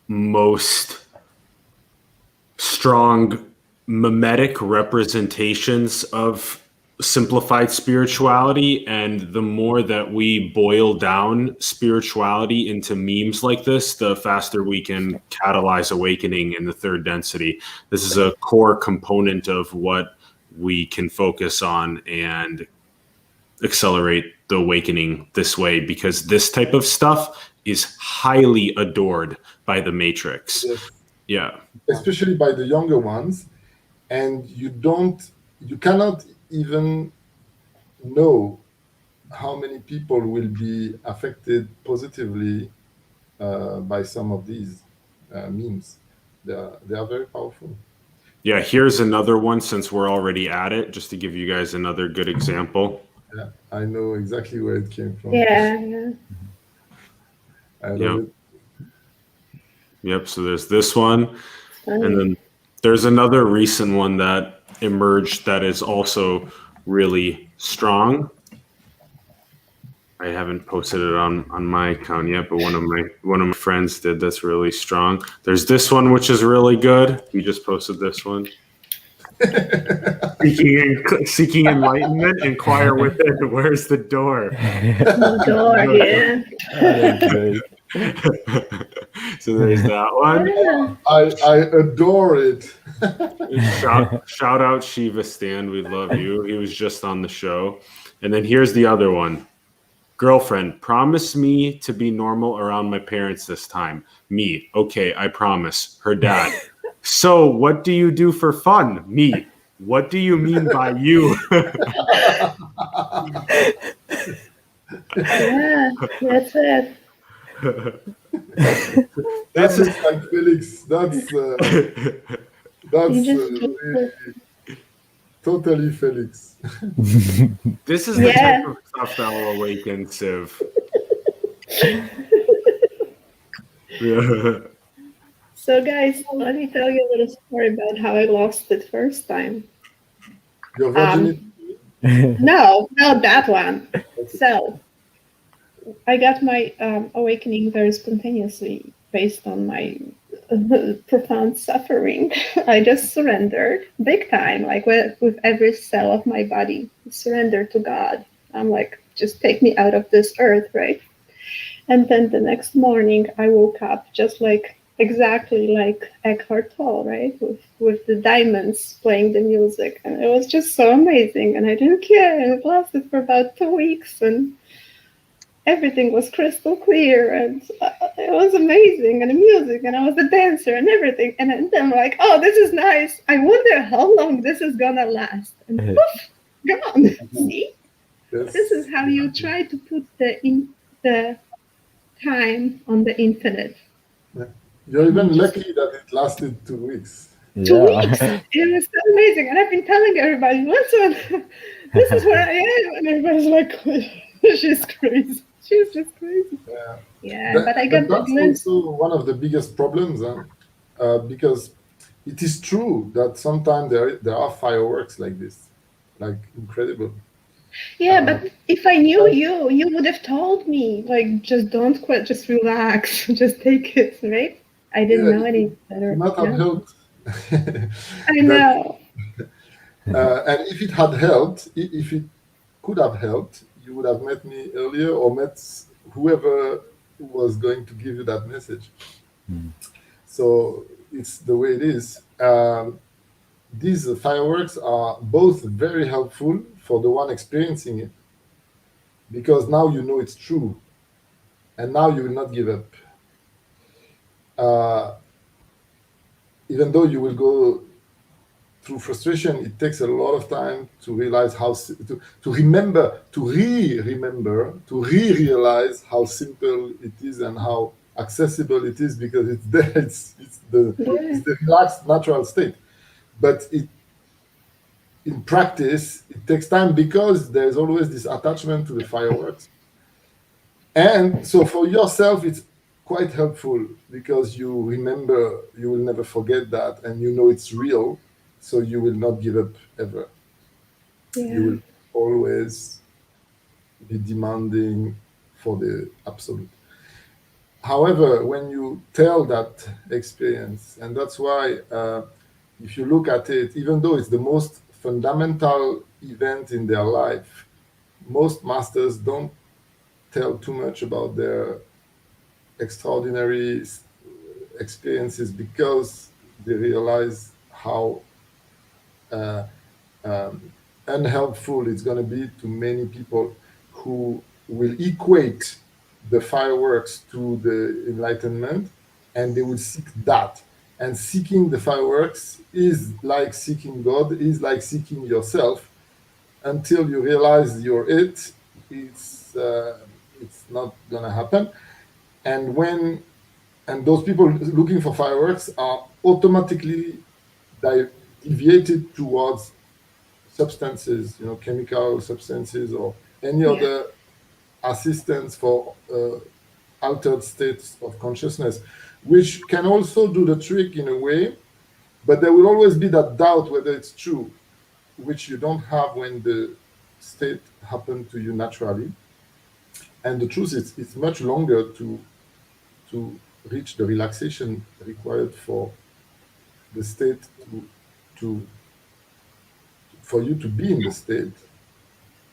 [SPEAKER 1] most strong memetic representations of simplified spirituality. And the more that we boil down spirituality into memes like this, the faster we can catalyze awakening in the third density. This is a core component of what we can focus on and accelerate the awakening this way, because this type of stuff is highly adored by the Matrix.
[SPEAKER 2] Yes.
[SPEAKER 1] Yeah.
[SPEAKER 2] Especially by the younger ones. And you cannot even know how many people will be affected positively by some of these. means. They are very powerful.
[SPEAKER 1] Yeah, here's another one since we're already at it, just to give you guys another good example.
[SPEAKER 2] Yeah, I know exactly where it came from.
[SPEAKER 5] Yeah.
[SPEAKER 2] I love
[SPEAKER 1] Yep.
[SPEAKER 2] it.
[SPEAKER 1] Yep. So there's this one.
[SPEAKER 5] Funny.
[SPEAKER 1] And then there's another recent one that emerged that is also really strong. I haven't posted it on my account yet, but one of my friends did that's really strong. There's this one which is really good. He just posted this one. Seeking enlightenment, inquire within. Where's the door?
[SPEAKER 5] The door, yeah.
[SPEAKER 4] That's great.
[SPEAKER 1] So there's that one.
[SPEAKER 5] Yeah.
[SPEAKER 2] I adore it.
[SPEAKER 1] Shout out Shiva Stan, we love you. He was just on the show. And then here's the other one. Girlfriend, promise me to be normal around my parents this time. Me, okay, I promise. Her dad. So what do you do for fun? Me. What do you mean by you?
[SPEAKER 5] Yeah, that's it.
[SPEAKER 2] That looks like Felix. That's
[SPEAKER 5] You just
[SPEAKER 2] really totally Felix.
[SPEAKER 1] This is the
[SPEAKER 5] Yeah.
[SPEAKER 1] type of stuff that will awaken Civ. Yeah.
[SPEAKER 5] So guys, let me tell you a little story about how I lost it first time.
[SPEAKER 2] Your virginity.
[SPEAKER 5] No, not that one. So I got my awakening very spontaneously based on my profound suffering. I just surrendered big time, like with every cell of my body, surrender to God. I'm like, just take me out of this earth, right? And then the next morning I woke up just like exactly like Eckhart Tolle, right? With the diamonds playing the music. And it was just so amazing. And I didn't care. And it lasted for about 2 weeks. And everything was crystal clear. And it was amazing. And the music. And I was a dancer and everything. And then I'm like, oh, this is nice. I wonder how long this is going to last. And poof, gone. See?
[SPEAKER 2] Yes.
[SPEAKER 5] This is how you try to put the time on the infinite.
[SPEAKER 2] You're even lucky that it lasted 2 weeks.
[SPEAKER 5] 2 weeks. It was so amazing. And I've been telling everybody, listen, this is where I am. And everybody's like, she's crazy. She's just crazy.
[SPEAKER 2] Yeah.
[SPEAKER 5] Yeah, but I got the
[SPEAKER 2] that's
[SPEAKER 5] glimpse.
[SPEAKER 2] also one of the biggest problems, because it is true that sometimes there are fireworks like this, like incredible.
[SPEAKER 5] Yeah, but if I knew you would have told me, like, just don't quit, just relax, just take it, right? I didn't know any better.
[SPEAKER 2] It might have helped.
[SPEAKER 5] I know.
[SPEAKER 2] And if it had helped, if it could have helped, you would have met me earlier or met whoever was going to give you that message. So it's the way it is. These fireworks are both very helpful for the one experiencing it, because now you know it's true, and now you will not give up. Even though you will go through frustration, it takes a lot of time to realize to remember, to re-remember, to re-realize how simple it is and how accessible it is, because it's there. It's the relaxed natural state. But in practice, it takes time because there's always this attachment to the fireworks. And so for yourself, it's quite helpful because you remember, you will never forget that, and you know it's real, so you will not give up ever.
[SPEAKER 5] Yeah.
[SPEAKER 2] You will always be demanding for the absolute. However, when you tell that experience, and that's why if you look at it, even though it's the most fundamental event in their life, most masters don't tell too much about their extraordinary experiences because they realize how unhelpful it's going to be to many people who will equate the fireworks to the enlightenment, and they will seek that. And seeking the fireworks is like seeking God, is like seeking yourself. Until you realize you're it's not gonna happen. And when And those people looking for fireworks are automatically deviated towards substances, chemical substances or any other assistance for altered states of consciousness, which can also do the trick in a way, but there will always be that doubt whether it's true, which you don't have when the state happened to you naturally. And the truth is, it's much longer to reach the relaxation required for the state for you to be in the state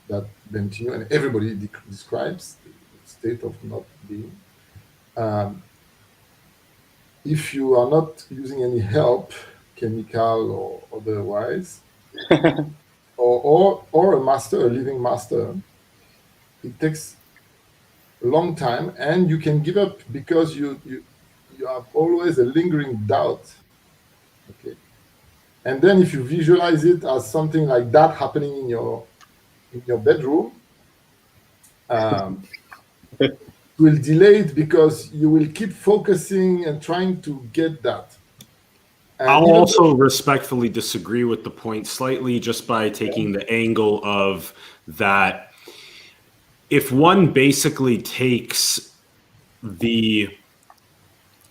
[SPEAKER 2] that Bentinho and everybody describes, the state of not being. If you are not using any help, chemical or otherwise, or a master, a living master, it takes a long time, and you can give up because you have always a lingering doubt. Okay, and then if you visualize it as something like that happening in your bedroom, will delay it because you will keep focusing and trying to get that. And
[SPEAKER 1] I'll also respectfully disagree with the point slightly, just by taking the angle of that. If one basically takes the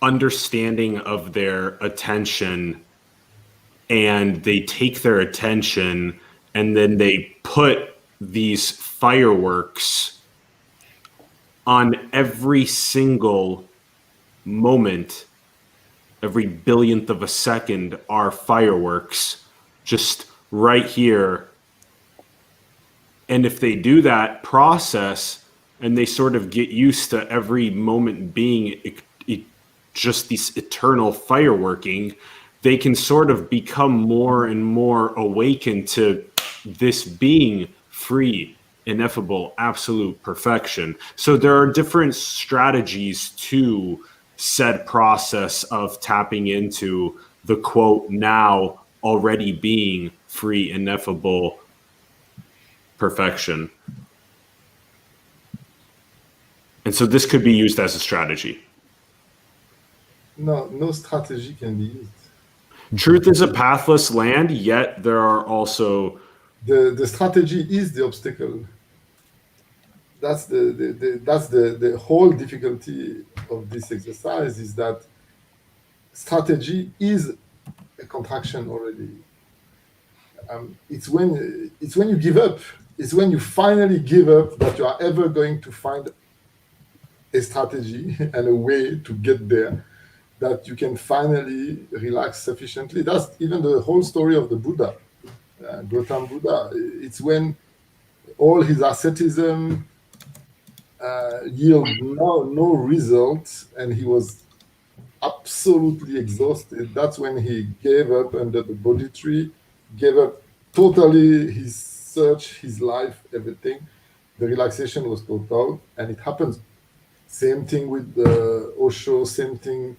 [SPEAKER 1] understanding of their attention and they take their attention and then they put these fireworks on every single moment, every billionth of a second are fireworks just right here. And if they do that process and they sort of get used to every moment being just this eternal fireworking, they can sort of become more and more awakened to this being free, ineffable, absolute perfection. So there are different strategies to said process of tapping into the quote now already being free, ineffable perfection. And so this could be used as a strategy.
[SPEAKER 2] No strategy can be used.
[SPEAKER 1] Truth is a pathless land, yet there are also...
[SPEAKER 2] The strategy is the obstacle. That's the whole difficulty of this exercise, is that strategy is a contraction already. It's when you give up. It's when you finally give up that you are ever going to find a strategy and a way to get there, that you can finally relax sufficiently. That's even the whole story of the Buddha, Gautam Buddha. It's when all his asceticism yield no result, and he was absolutely exhausted. That's when he gave up under the Bodhi tree, gave up totally his search, his life, everything. The relaxation was total, and it happens. Same thing with Osho, same thing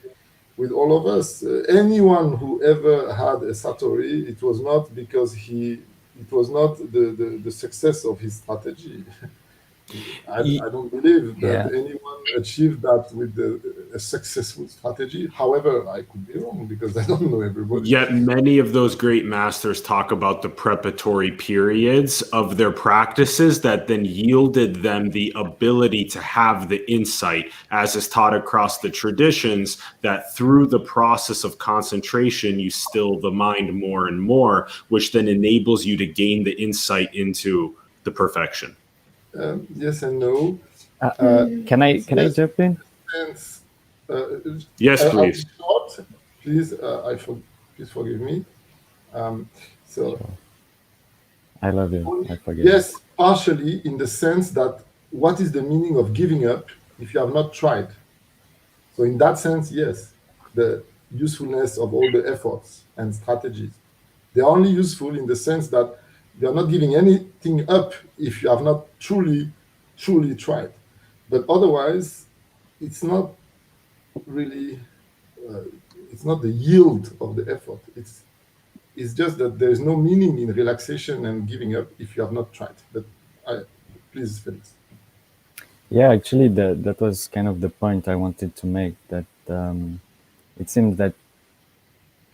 [SPEAKER 2] with all of us. Anyone who ever had a Satori, it was not because it was not the success of his strategy. I don't believe that anyone achieved that with a successful strategy. However, I could be wrong because I don't know everybody.
[SPEAKER 1] Yet many of those great masters talk about the preparatory periods of their practices that then yielded them the ability to have the insight, as is taught across the traditions, that through the process of concentration, you still the mind more and more, which then enables you to gain the insight into the perfection.
[SPEAKER 2] Yes and no.
[SPEAKER 4] Can I jump in?
[SPEAKER 2] Sense,
[SPEAKER 1] yes, please.
[SPEAKER 2] Short, please, please forgive me.
[SPEAKER 4] I love you. I forgive.
[SPEAKER 2] Yes, partially in the sense that what is the meaning of giving up if you have not tried? So in that sense, yes, the usefulness of all the efforts and strategies, they're only useful in the sense that you're not giving anything up if you have not truly tried. But otherwise, it's not really, it's not the yield of the effort. It's just that there's no meaning in relaxation and giving up if you have not tried. But please, Felix.
[SPEAKER 4] Yeah, actually, that was kind of the point I wanted to make, that it seems that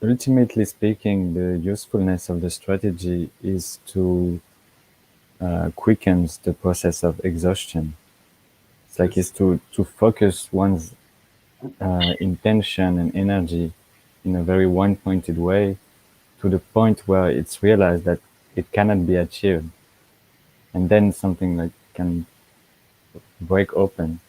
[SPEAKER 4] ultimately speaking, the usefulness of the strategy is to quickens the process of exhaustion. It's like
[SPEAKER 2] Yes.
[SPEAKER 4] is to focus one's intention and energy in a very one-pointed way to the point where it's realized that it cannot be achieved, and then something like can break open.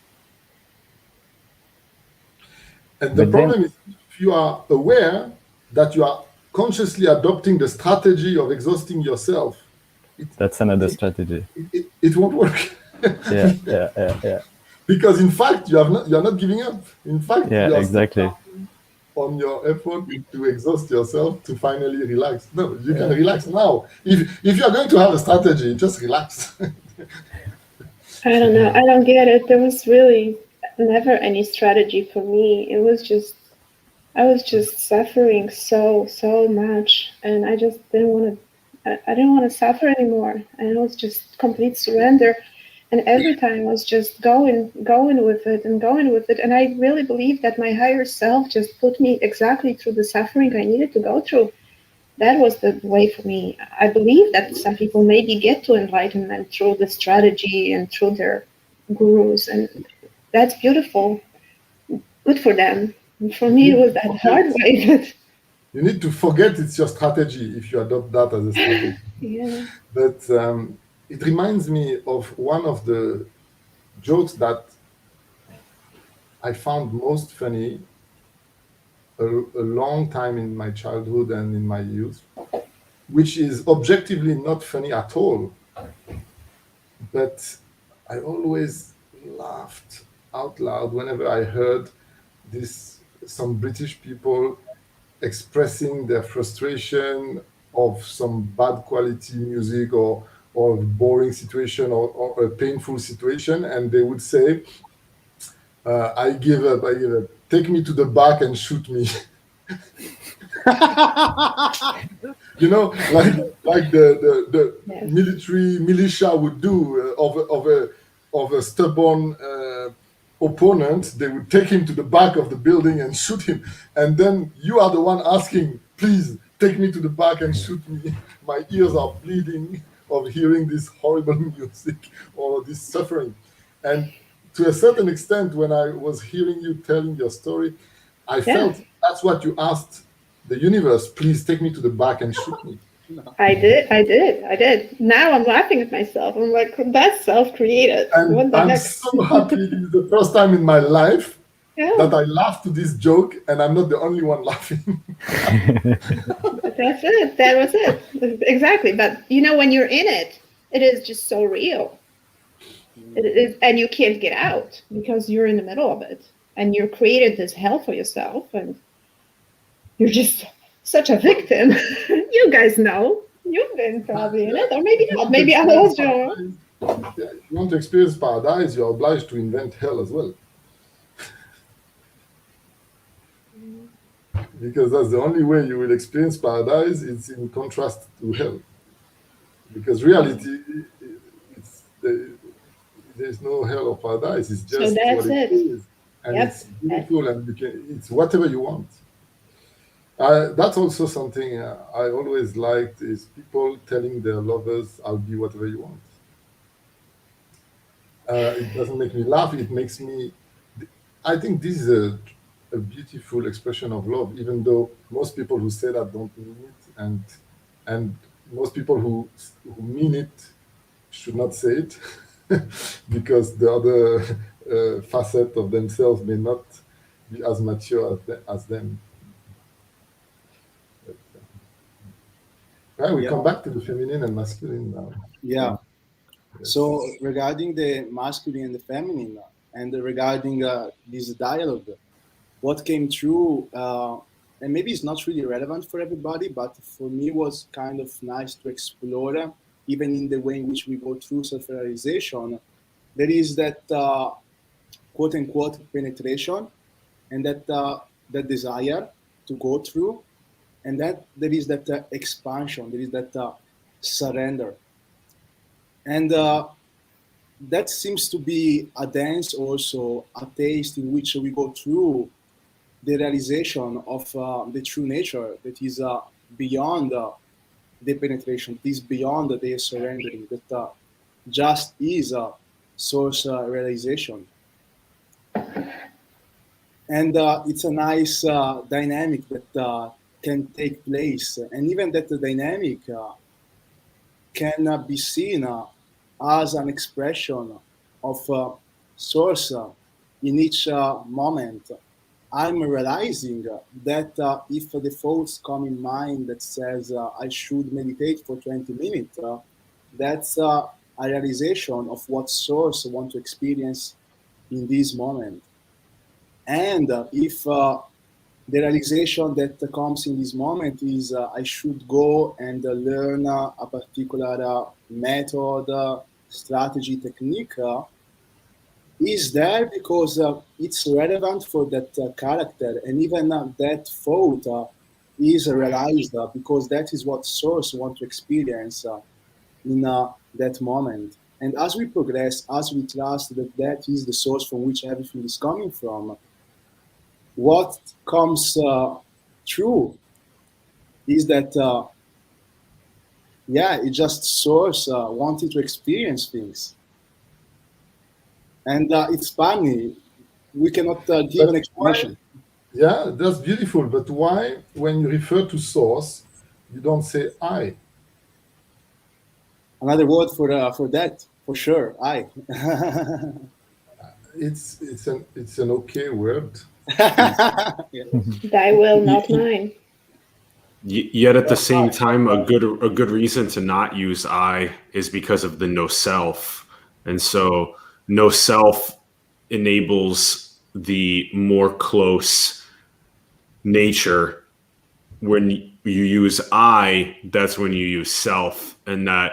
[SPEAKER 2] And the
[SPEAKER 4] But then
[SPEAKER 2] problem is, if you are aware that you are consciously adopting the strategy of exhausting yourself,
[SPEAKER 4] that's another strategy.
[SPEAKER 2] it won't work.
[SPEAKER 4] Yeah.
[SPEAKER 2] Because in fact, you are not giving up. In fact,
[SPEAKER 4] Yeah,
[SPEAKER 2] you are still
[SPEAKER 4] exactly.
[SPEAKER 2] on your effort to exhaust yourself to finally relax. No, you can relax now. If you are going to have a strategy, just relax.
[SPEAKER 5] I don't know. I don't get it. There was really never any strategy for me. It was just, I was just suffering so much, and I just didn't want to. I didn't want to suffer anymore, and it was just complete surrender. And every time I was just going with it, and I really believe that my higher self just put me exactly through the suffering I needed to go through. That was the way for me. I believe that some people maybe get to enlightenment through the strategy and through their gurus, and that's beautiful. Good for them. And for me, it was that hard way. But
[SPEAKER 2] You need to forget it's your strategy if you adopt that as a strategy.
[SPEAKER 5] yeah.
[SPEAKER 2] But it reminds me of one of the jokes that I found most funny a long time in my childhood and in my youth, which is objectively not funny at all. But I always laughed out loud whenever I heard some British people expressing their frustration of some bad quality music or boring situation or a painful situation, and they would say, I give up, take me to the back and shoot me. You know, like the
[SPEAKER 5] Yes.
[SPEAKER 2] military militia would do of a stubborn opponent. They would take him to the back of the building and shoot him, and then you are the one asking, please take me to the back and shoot me. My ears are bleeding of hearing this horrible music or this suffering. And to a certain extent, when I was hearing you telling your story, I felt that's what you asked the universe, please take me to the back and shoot me.
[SPEAKER 5] I did. Now I'm laughing at myself. I'm like, that's self-created.
[SPEAKER 2] And
[SPEAKER 5] What the
[SPEAKER 2] I'm
[SPEAKER 5] heck?
[SPEAKER 2] so happy. It is the first time in my life
[SPEAKER 5] Yeah.
[SPEAKER 2] that I laughed to this joke, and I'm not the only one laughing.
[SPEAKER 5] That's it. That was it. Exactly. But you know, when you're in it, it is just so real. It is, and you can't get out because you're in the middle of it, and you're created this hell for yourself, and you're just such a victim. You guys know. You've been probably in it, or maybe not. Maybe I was wrong.
[SPEAKER 2] If you want to experience paradise, you're obliged to invent hell as well. Because that's the only way you will experience paradise. It's in contrast to hell. Because reality, there's no hell or paradise. It's just
[SPEAKER 5] that's
[SPEAKER 2] what it is, and
[SPEAKER 5] Yep.
[SPEAKER 2] it's beautiful, and it's whatever you want. That's also something I always liked, is people telling their lovers, "I'll be whatever you want." It doesn't make me laugh. It makes me. I think this is a beautiful expression of love, even though most people who say that don't mean it, and most people who mean it should not say it, because the other facet of themselves may not be as mature as them. But, we come back to the feminine and masculine now.
[SPEAKER 3] Yeah.
[SPEAKER 2] Yes.
[SPEAKER 3] So regarding the masculine and the feminine, and regarding this dialogue, what came through, and maybe it's not really relevant for everybody, but for me was kind of nice to explore, even in the way in which we go through self-realization. There is that quote unquote penetration, and that desire to go through, and that there is that expansion, there is that surrender, and that seems to be a dance, also a taste in which we go through the realization of the true nature that is beyond the penetration, that is beyond the surrendering, that just is a source realization. And it's a nice dynamic that can take place. And even that the dynamic can be seen as an expression of source in each moment. I'm realizing that if the thoughts come in mind that says I should meditate for 20 minutes, that's a realization of what source I want to experience in this moment. And if the realization that comes in this moment is I should go and learn a particular method, strategy, technique, is there because it's relevant for that character, and even that thought is realized because that is what source want to experience in that moment. And as we progress, as we trust that that is the source from which everything is coming from, what comes true is that it just source wanting to experience things. And it's funny, we cannot give an explanation.
[SPEAKER 2] Yeah, that's beautiful. But why, when you refer to source, you don't say I?
[SPEAKER 3] Another word for that, for sure, I.
[SPEAKER 2] It's an okay word.
[SPEAKER 5] Thy will, not mine.
[SPEAKER 1] Yet at the same time, a good reason to not use I is because of the no self, and so no self enables the more close nature. When you use I, that's when you use self, and that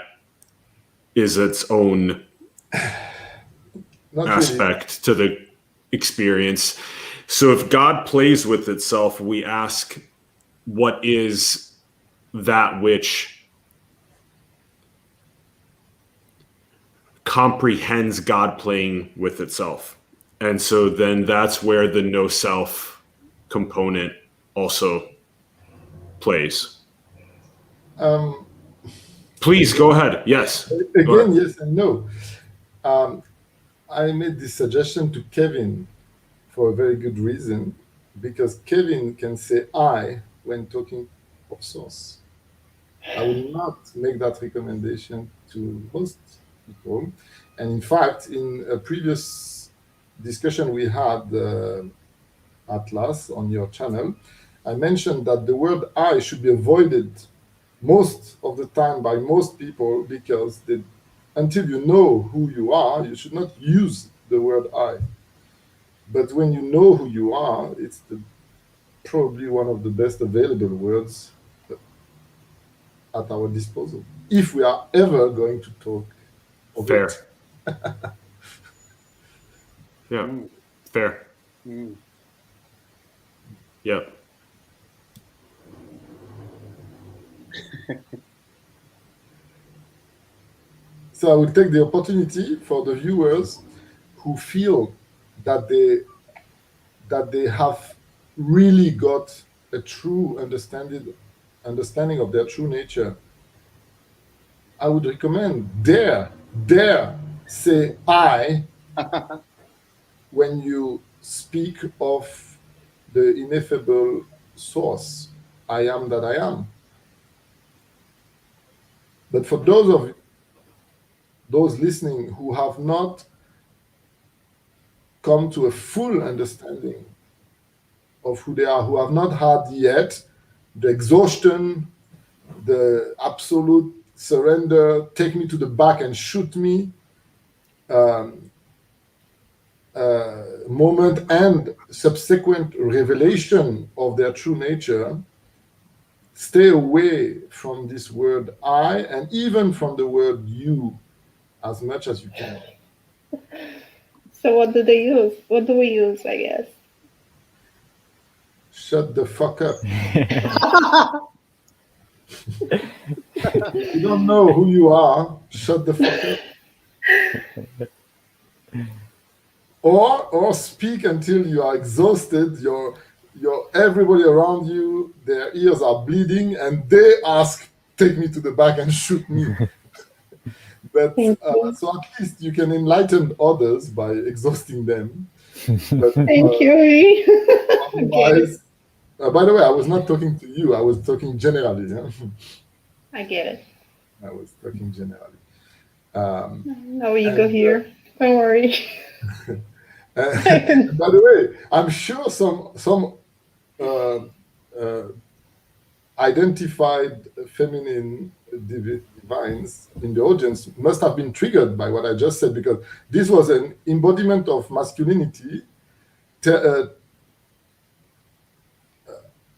[SPEAKER 1] is its own
[SPEAKER 2] Not
[SPEAKER 1] aspect to the experience. So if God plays with itself, we ask, what is that which comprehends God playing with itself? And so then that's where the no self component also plays. Please go ahead. Yes.
[SPEAKER 2] Again, yes and no. I made this suggestion to Kevin for a very good reason, because Kevin can say I when talking of source. I will not make that recommendation to most people. And in fact, in a previous discussion we had, Atlas, on your channel, I mentioned that the word I should be avoided most of the time by most people, because until you know who you are, you should not use the word I. But when you know who you are, it's probably one of the best available words at our disposal, if we are ever going to talk of
[SPEAKER 1] Fair.
[SPEAKER 2] it.
[SPEAKER 1] Yeah. Fair. Yep.
[SPEAKER 2] So I will take the opportunity for the viewers who feel that they have really got a true understanding of their true nature. I would recommend dare say I when you speak of the ineffable source, I am that I am. But for those listening who have not come to a full understanding of who they are, who have not had yet the exhaustion, the absolute surrender, take me to the back and shoot me moment, and subsequent revelation of their true nature, stay away from this word I, and even from the word you, as much as you can.
[SPEAKER 5] So what do they use? What do we use, I guess?
[SPEAKER 2] Shut the fuck up. You don't know who you are, shut the fuck up. Or speak until you are exhausted, everybody around you, their ears are bleeding, and they ask, "Take me to the back and shoot me." But
[SPEAKER 5] Thank you.
[SPEAKER 2] so at least you can enlighten others by exhausting them. But
[SPEAKER 5] Thank you. I get it.
[SPEAKER 2] otherwise, by the way, I was not talking to you. I was talking generally. Yeah?
[SPEAKER 5] I get it.
[SPEAKER 2] I was talking generally.
[SPEAKER 5] No ego
[SPEAKER 2] And
[SPEAKER 5] here. Don't worry.
[SPEAKER 2] by the way, I'm sure some uh, uh, identified feminine divines in the audience must have been triggered by what I just said, because this was an embodiment of masculinity,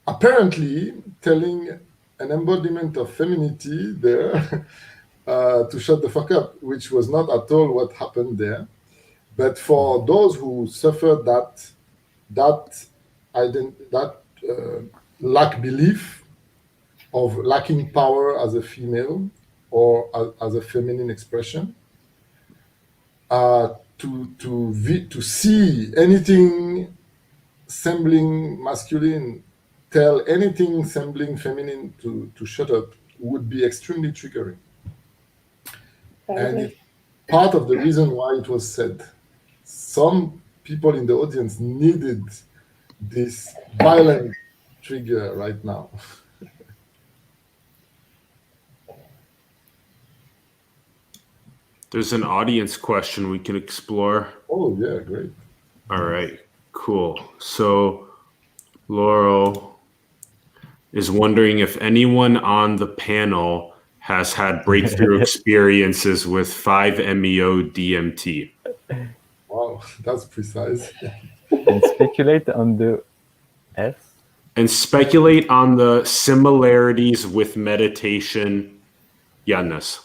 [SPEAKER 2] apparently telling an embodiment of femininity there to shut the fuck up, which was not at all what happened there. But for those who suffered that lack belief of lacking power as a female or as a feminine expression, to see anything resembling masculine, tell anything resembling feminine to shut up would be extremely triggering. And it's part of the reason why it was said. Some people in the audience needed this violent trigger right now.
[SPEAKER 1] There's an audience question we can explore.
[SPEAKER 2] Oh, yeah, great.
[SPEAKER 1] All right, cool. So Laurel is wondering if anyone on the panel has had breakthrough experiences with 5-MeO DMT.
[SPEAKER 2] Wow, that's precise.
[SPEAKER 4] And speculate on the S.
[SPEAKER 1] And speculate on the similarities with meditation. Yanas.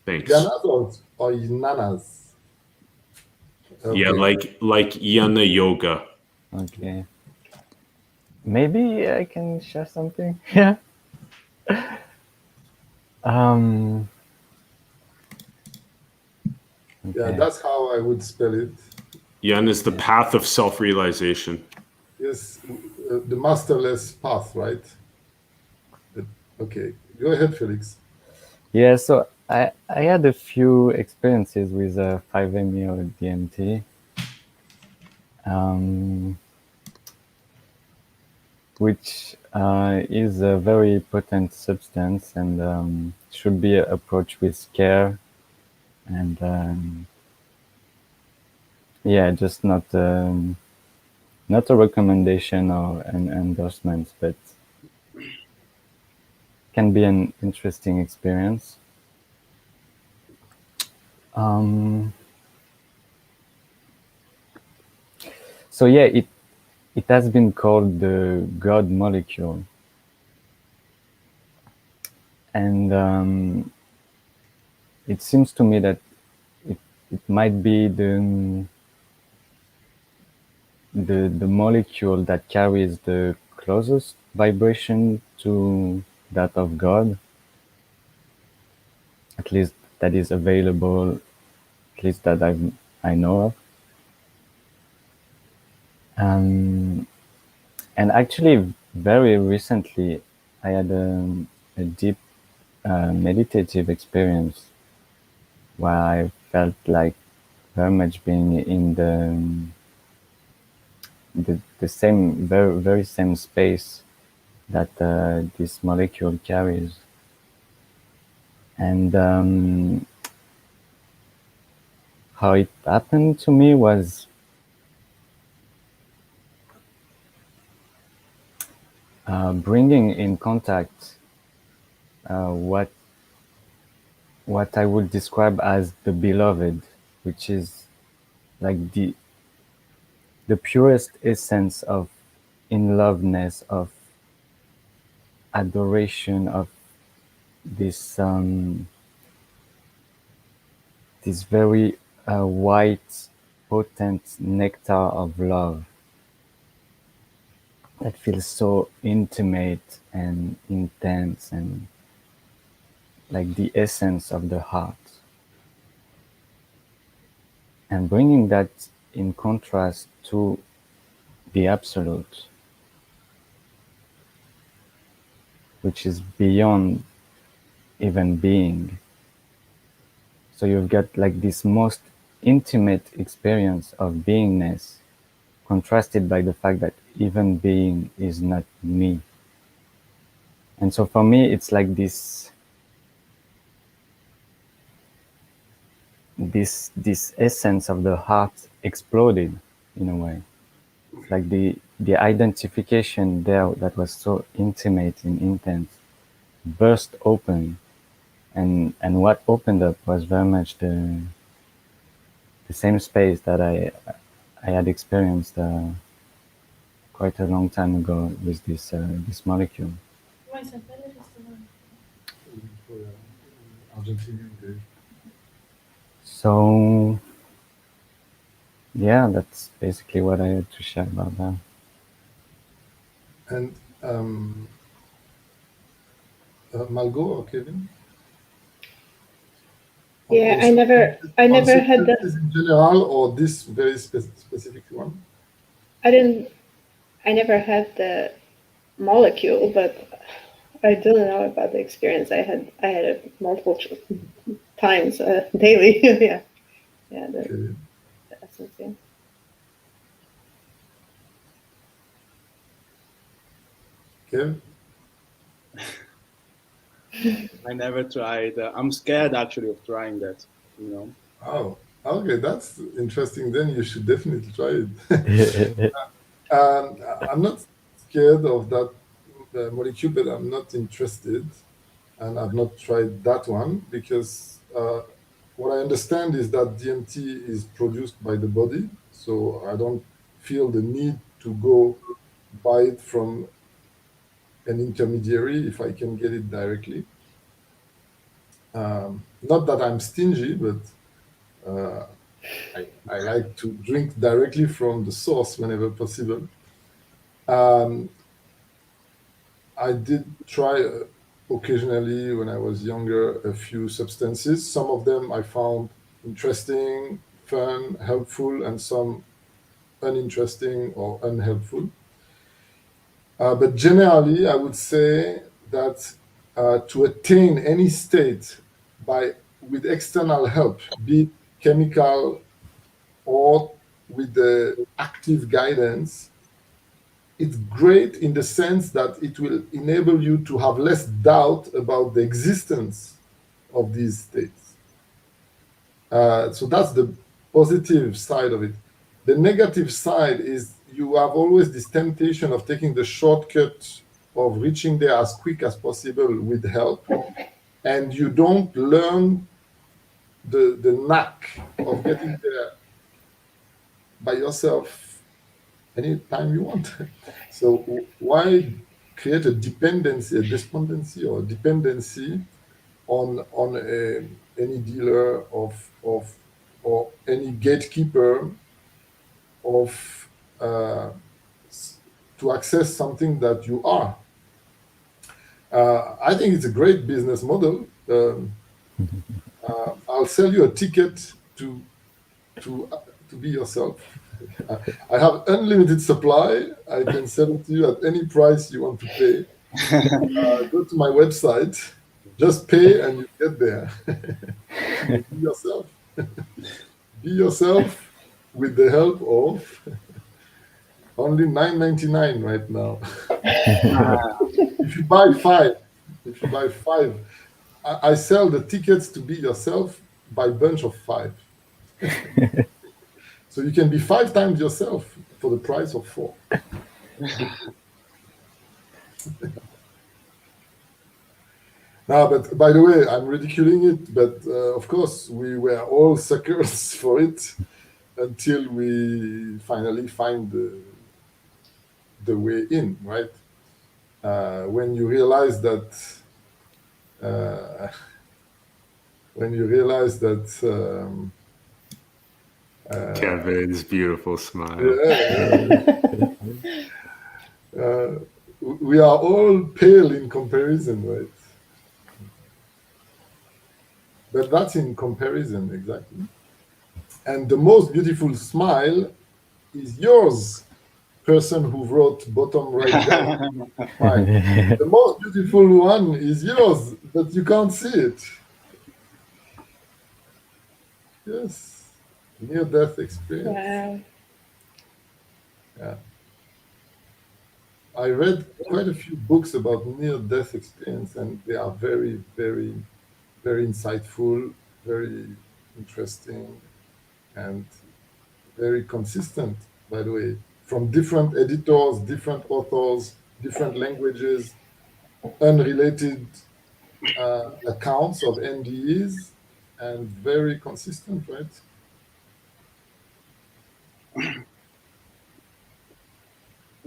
[SPEAKER 1] Thanks.
[SPEAKER 2] Yanas or Nanas? Okay.
[SPEAKER 1] Yeah, like Yana yoga.
[SPEAKER 4] Okay. Maybe I can share something. Yeah. Okay.
[SPEAKER 2] Yeah, that's how I would spell it.
[SPEAKER 1] Yan is the path of self-realization.
[SPEAKER 2] Yes, the masterless path, right? Okay, go ahead, Felix.
[SPEAKER 4] Yeah, so I had a few experiences with 5-MeO DMT. Which is a very potent substance and should be approached with care and yeah, just not a recommendation or an endorsement, but can be an interesting experience. So yeah, it has been called the God molecule, and it seems to me that it might be the molecule that carries the closest vibration to that of God, at least that is available, at least that I know of. And actually, very recently, I had a deep meditative experience where I felt like very much being in the same, very same space that this molecule carries. And how it happened to me was bringing in contact what I would describe as the beloved, which is like the purest essence of in-loveness, of adoration, of this this very white, potent nectar of love that feels so intimate and intense and like the essence of the heart. And bringing that in contrast to the absolute, which is beyond even being. So you've got like this most intimate experience of beingness, contrasted by the fact that even being is not me. And so for me, it's like this essence of the heart exploded in a way. It's like the identification there that was so intimate and intense burst open, and what opened up was very much the same space that I had experienced quite a long time ago with this molecule.
[SPEAKER 2] Argentinian day.
[SPEAKER 4] So yeah, that's basically what I had to share about that.
[SPEAKER 2] And Margot or Kevin?
[SPEAKER 5] Yeah, I never had that.
[SPEAKER 2] In general, or this very specific one?
[SPEAKER 5] I never had the molecule, but I do know about the experience. I had it multiple times daily. Yeah, the essence. Yeah.
[SPEAKER 2] Kev?
[SPEAKER 3] I never tried. I'm scared actually of trying that. You know.
[SPEAKER 2] Oh, okay, that's interesting. Then you should definitely try it. I'm not scared of that molecule, but I'm not interested, and I've not tried that one because what I understand is that DMT is produced by the body, so I don't feel the need to go buy it from an intermediary if I can get it directly. Not that I'm stingy, but I like to drink directly from the source whenever possible. I did try occasionally when I was younger a few substances. Some of them I found interesting, fun, helpful, and some uninteresting or unhelpful. But generally, I would say that to attain any state with external help, be it chemical or with the active guidance, it's great in the sense that it will enable you to have less doubt about the existence of these states. So that's the positive side of it. The negative side is you have always this temptation of taking the shortcut of reaching there as quick as possible with help, and you don't learn the knack of getting there by yourself anytime you want. So why create a dependency, a despondency, or a dependency on any dealer or any gatekeeper of to access something that you are? I think it's a great business model. I'll sell you a ticket to be yourself. I have unlimited supply. I can sell it to you at any price you want to pay. Go to my website, just pay and you get there. Be yourself. Be yourself with the help of only $9.99 right now. If you buy five, I sell the tickets to be yourself by bunch of 5. So you can be 5 times yourself for the price of 4. Now, but by the way, I'm ridiculing it, but of course we were all suckers for it until we finally find the way in, right? When you realize that
[SPEAKER 1] Kevin's beautiful smile.
[SPEAKER 2] We are all pale in comparison, right? But that's in comparison, exactly. And the most beautiful smile is yours. person who wrote bottom right down. Right. The most beautiful one is yours, but you can't see it. Yes, near-death experience.
[SPEAKER 5] Wow.
[SPEAKER 2] Yeah. I read quite a few books about near-death experience, and they are very, very, very insightful, very interesting, and very consistent, by the way, from different editors, different authors, different languages, unrelated accounts of NDEs, and very consistent, right?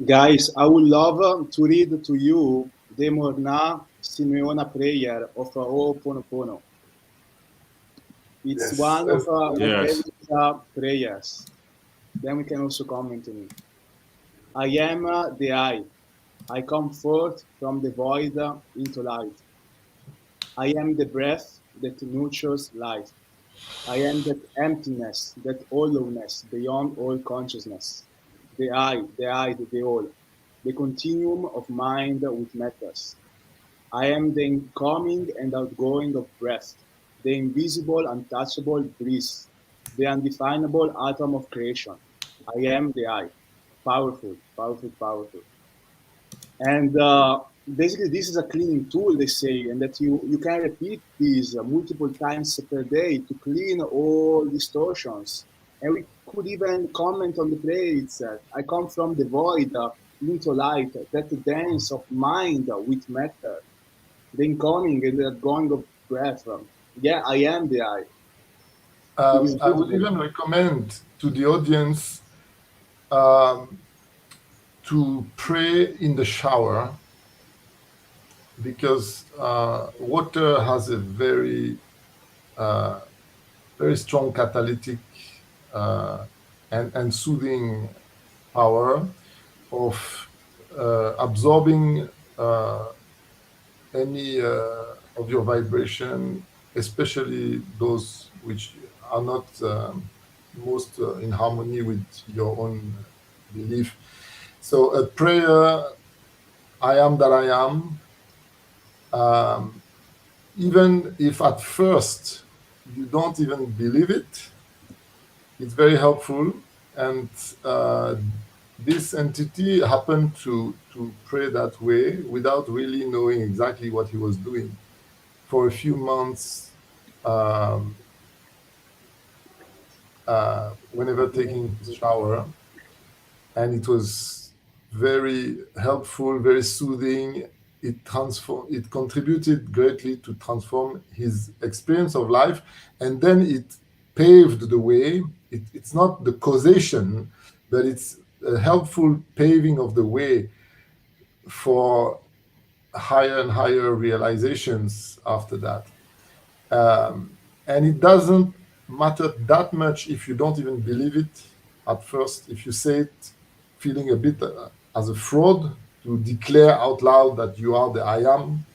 [SPEAKER 3] Guys, I would love to read to you the Morna Simeona prayer of Ho'oponopono. It's
[SPEAKER 2] Yes.
[SPEAKER 3] one of my
[SPEAKER 1] Yes.
[SPEAKER 3] favorite prayers. Then we can also comment on it. I am the I. I come forth from the void into light. I am the breath that nurtures life. I am that emptiness, that hollowness beyond all consciousness. The I, the all, the continuum of mind with matters. I am the incoming and outgoing of breath, the invisible, untouchable breeze, the undefinable atom of creation. I am the I. Powerful, powerful, powerful. And basically, this is a cleaning tool, they say, and that you can repeat these multiple times per day to clean all distortions. And we could even comment on the prayer itself. I come from the void into light, that dance of mind with matter, the incoming and the going of breath. Yeah, I am the I. It is
[SPEAKER 2] I would
[SPEAKER 3] beautiful.
[SPEAKER 2] even recommend to the audience um, to pray in the shower, because water has a very, very strong catalytic and soothing power of absorbing any of your vibration, especially those which are not most in harmony with your own belief. So a prayer, I am that I am, even if at first you don't even believe it, it's very helpful. And this entity happened to pray that way without really knowing exactly what he was doing for a few months, whenever taking his shower. And it was very helpful, very soothing. It contributed greatly to transform his experience of life, and then it paved the way. It's not the causation, but it's a helpful paving of the way for higher and higher realizations after that. And it doesn't matter that much if you don't even believe it at first. If you say it feeling a bit as a fraud, to declare out loud that you are the I am,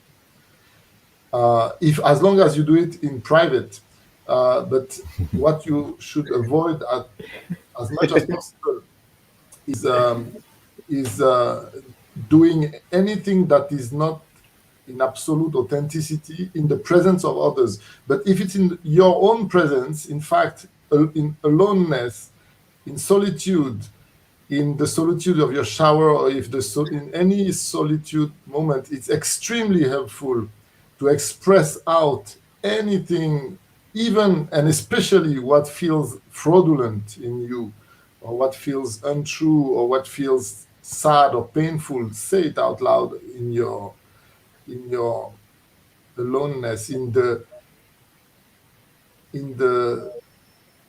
[SPEAKER 2] if as long as you do it in private. But what you should avoid as much as possible is doing anything that is not in absolute authenticity in the presence of others. But if it's in your own presence, in fact, in aloneness, in solitude, in the solitude of your shower, or if in any solitude moment, it's extremely helpful to express out anything, even and especially what feels fraudulent in you, or what feels untrue, or what feels sad or painful. Say it out loud in your aloneness, in the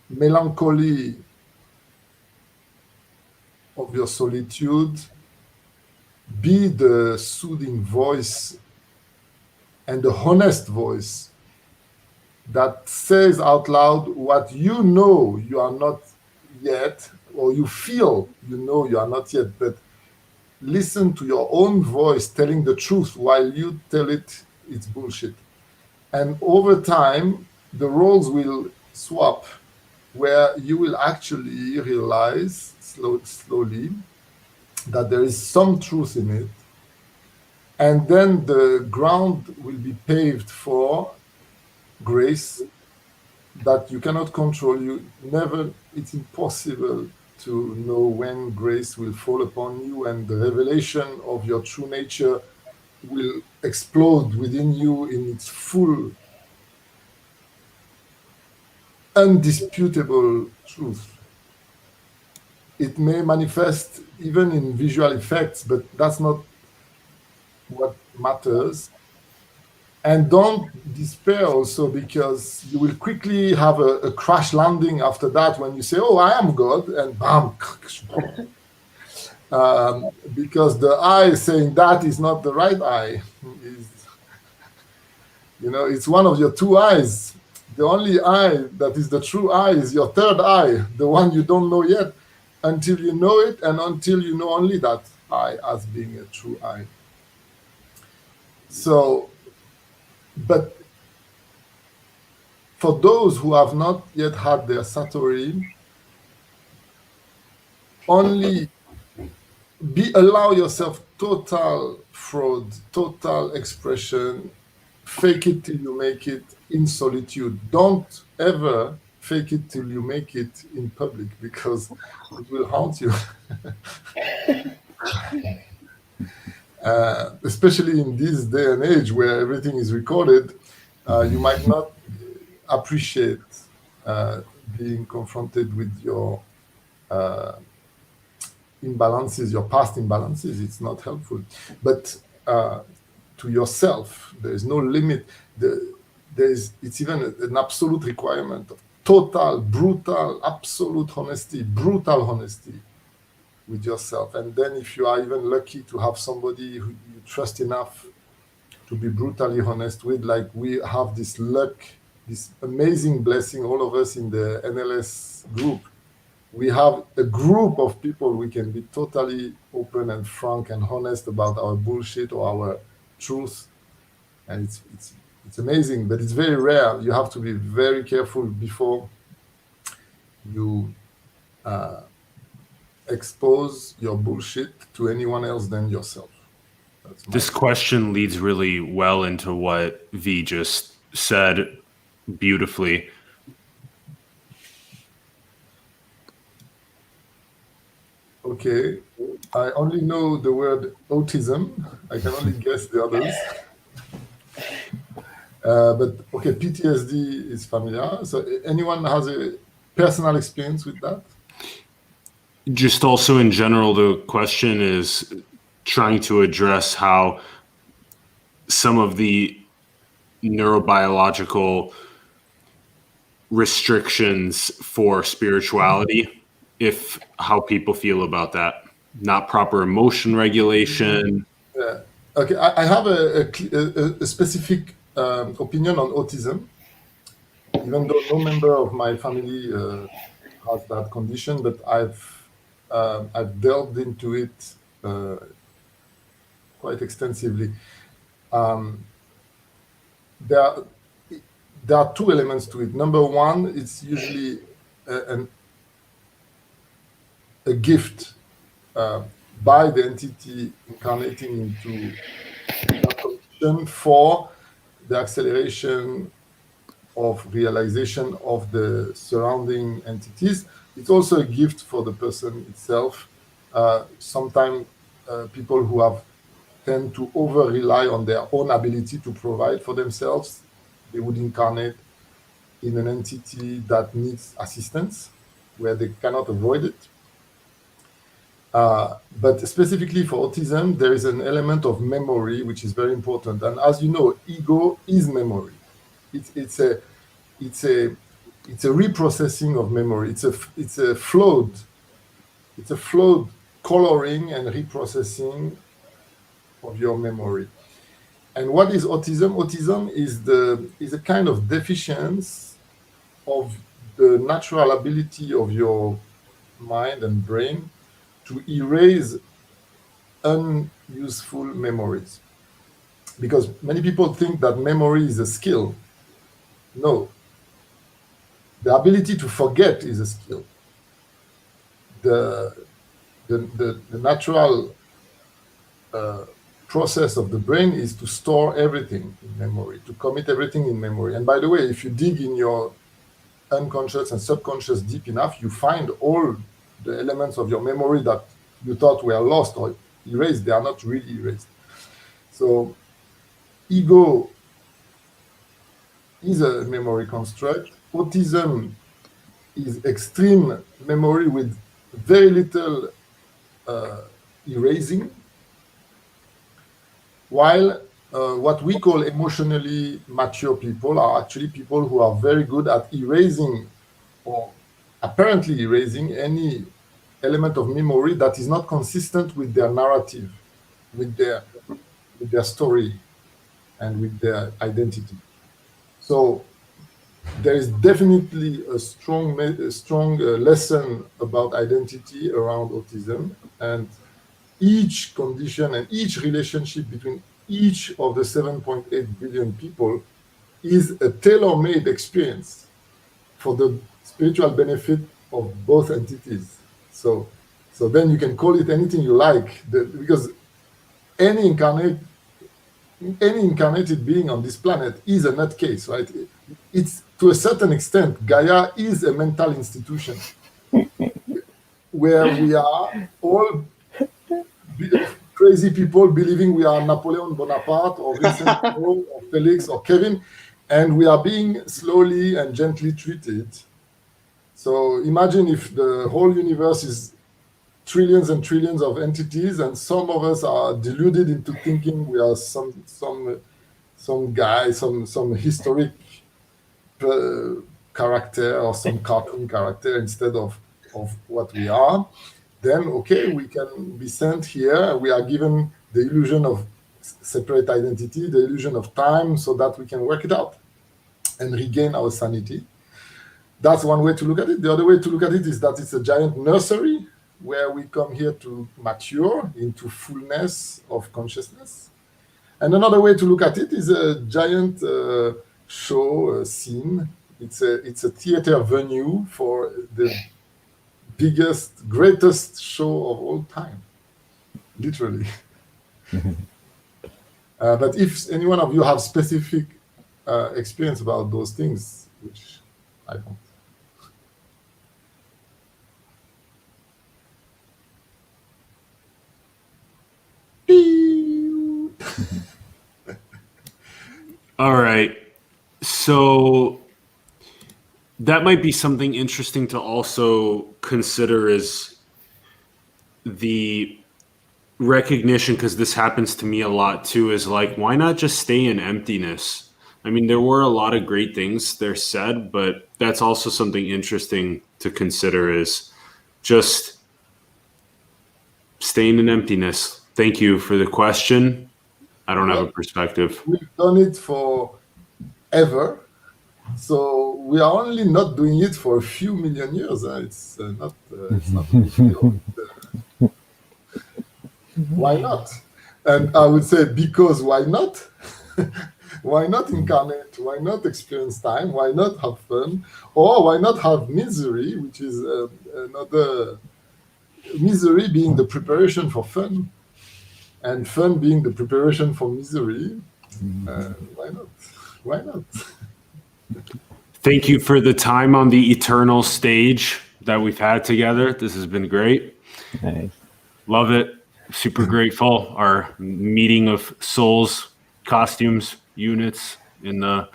[SPEAKER 2] melancholy of your solitude. Be the soothing voice and the honest voice that says out loud what you know you are not yet, or you feel you know you are not yet, but listen to your own voice telling the truth while you tell it it's bullshit. And over time, the roles will swap, where you will actually realize slowly that there is some truth in it, and then the ground will be paved for grace that you cannot control. It's impossible to know when grace will fall upon you and the revelation of your true nature will explode within you in its full, undisputable truth. It may manifest even in visual effects, but that's not what matters. And don't despair also, because you will quickly have a crash landing after that when you say, oh, I am God, and bam. Because the eye saying that is not the right eye. It's one of your two eyes. The only eye that is the true eye is your third eye, the one you don't know yet, until you know it, and until you know only that eye as being a true eye. So, but for those who have not yet had their Satori, only allow yourself total fraud, total expression, fake it till you make it in solitude. Don't ever fake it till you make it in public, because it will haunt you. Especially in this day and age where everything is recorded, you might not appreciate being confronted with your imbalances, your past imbalances. It's not helpful. But to yourself, there is no limit. It's even an absolute requirement of total, brutal, absolute honesty, brutal honesty with yourself. And then if you are even lucky to have somebody who you trust enough to be brutally honest with, like we have this luck, this amazing blessing, all of us in the NLS group, we have a group of people we can be totally open and frank and honest about our bullshit or our truth. And it's amazing, but it's very rare. You have to be very careful before you expose your bullshit to anyone else than yourself.
[SPEAKER 1] This question leads really well into what V just said beautifully.
[SPEAKER 2] Okay, I only know the word autism. I can only guess the others. But okay, PTSD is familiar. So anyone has a personal experience with that?
[SPEAKER 1] Just also in general, the question is trying to address how some of the neurobiological restrictions for spirituality, how people feel about that. Not proper emotion regulation.
[SPEAKER 2] Yeah. Okay, I have a specific opinion on autism, even though no member of my family has that condition, but I've delved into it quite extensively. There are two elements to it. Number one, it's usually a gift by the entity incarnating into that condition for the acceleration of realization of the surrounding entities. It's also a gift for the person itself. Sometimes people who tend to over-rely on their own ability to provide for themselves, they would incarnate in an entity that needs assistance, where they cannot avoid it. But specifically for autism, there is an element of memory, which is very important. And as you know, ego is memory. It's a reprocessing of memory. It's a flowed coloring and reprocessing of your memory. And what is autism? Autism is a kind of deficiency of the natural ability of your mind and brain to erase unuseful memories. Because many people think that memory is a skill. No. The ability to forget is a skill. The the natural process of the brain is to store everything in memory, to commit everything in memory. And by the way, if you dig in your unconscious and subconscious deep enough, you find all the elements of your memory that you thought were lost or erased. They are not really erased. So ego is a memory construct. Autism is extreme memory with very little erasing, while what we call emotionally mature people are actually people who are very good at erasing or apparently erasing any element of memory that is not consistent with their narrative, with their story, and with their identity. So there is definitely a strong lesson about identity around autism, and each condition and each relationship between each of the 7.8 billion people is a tailor-made experience for the spiritual benefit of both entities. So then you can call it anything you like, because any incarnated being on this planet is a nutcase, right? It's to a certain extent, Gaia is a mental institution where we are all crazy people believing we are Napoleon Bonaparte or Vincent or Felix or Kevin, and we are being slowly and gently treated. So imagine if the whole universe is trillions and trillions of entities, and some of us are deluded into thinking we are some guy, some historic character or some cartoon character instead of what we are. Then okay, we can be sent here. We are given the illusion of separate identity, the illusion of time, so that we can work it out and regain our sanity. That's one way to look at it. The other way to look at it is that it's a giant nursery where we come here to mature into fullness of consciousness. And another way to look at it is a giant show scene. It's a theater venue for the biggest, greatest show of all time, literally. But if any one of you have specific experience about those things, which I don't.
[SPEAKER 1] All right. So that might be something interesting to also consider, is the recognition, because this happens to me a lot too, is like, why not just stay in emptiness? I mean, there were a lot of great things there said, but that's also something interesting to consider, is just staying in emptiness. Thank you for the question. I don't have a perspective.
[SPEAKER 2] We've done it for ever. So we are only not doing it for a few million years. It's not a big deal. Why not? And I would say, because why not? Why not incarnate? Why not experience time? Why not have fun? Or why not have misery, which is another misery being the preparation for fun, and fun being the preparation for misery. Why not? Why not?
[SPEAKER 1] Thank you for the time on the eternal stage that we've had together. This has been great.
[SPEAKER 4] Nice.
[SPEAKER 1] Love it. Super grateful. Our meeting of souls, costumes, units in the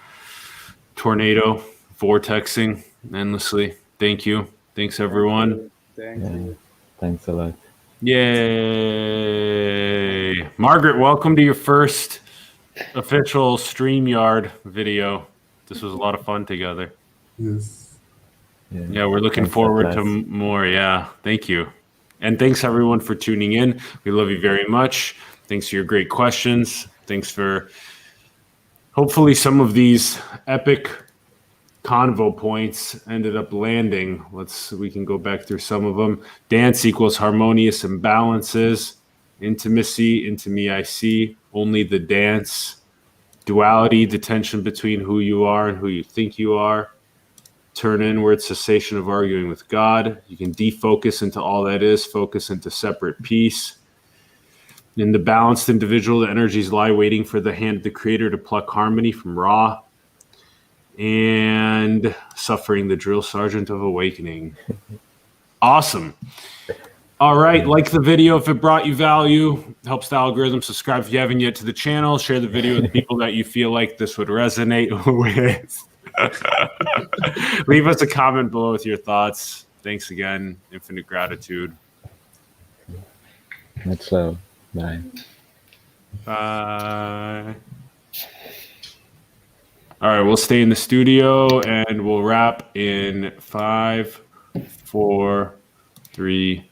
[SPEAKER 1] tornado, vortexing endlessly. Thank you. Thanks, everyone.
[SPEAKER 3] Thank
[SPEAKER 4] Yeah.
[SPEAKER 3] you.
[SPEAKER 4] Thanks a lot.
[SPEAKER 1] Yay. Margaret, welcome to your first official StreamYard video. This was a lot of fun together.
[SPEAKER 2] Yes.
[SPEAKER 1] Yeah, we're looking
[SPEAKER 4] Thanks,
[SPEAKER 1] forward to
[SPEAKER 4] Atlas.
[SPEAKER 1] more. Yeah, thank you. And thanks, everyone, for tuning in. We love you very much. Thanks for your great questions. Thanks for hopefully some of these epic convo points ended up landing. We can go back through some of them. Dance equals harmonious imbalances. Intimacy, into me I see. Only the dance. Duality, the tension between who you are and who you think you are. turn inward, cessation of arguing with God. You can defocus into all that is, focus into separate peace. In the balanced individual, the energies lie waiting for the hand of the creator to pluck harmony from Ra. And suffering, the drill sergeant of awakening. Awesome. All right, like the video if it brought you value, helps the algorithm. Subscribe if you haven't yet to the channel. Share the video with people that you feel like this would resonate with. Leave us a comment below with your thoughts. Thanks again. Infinite gratitude.
[SPEAKER 4] Much love. Bye.
[SPEAKER 1] Bye. All right, we'll stay in the studio and we'll wrap in 5, 4, 3,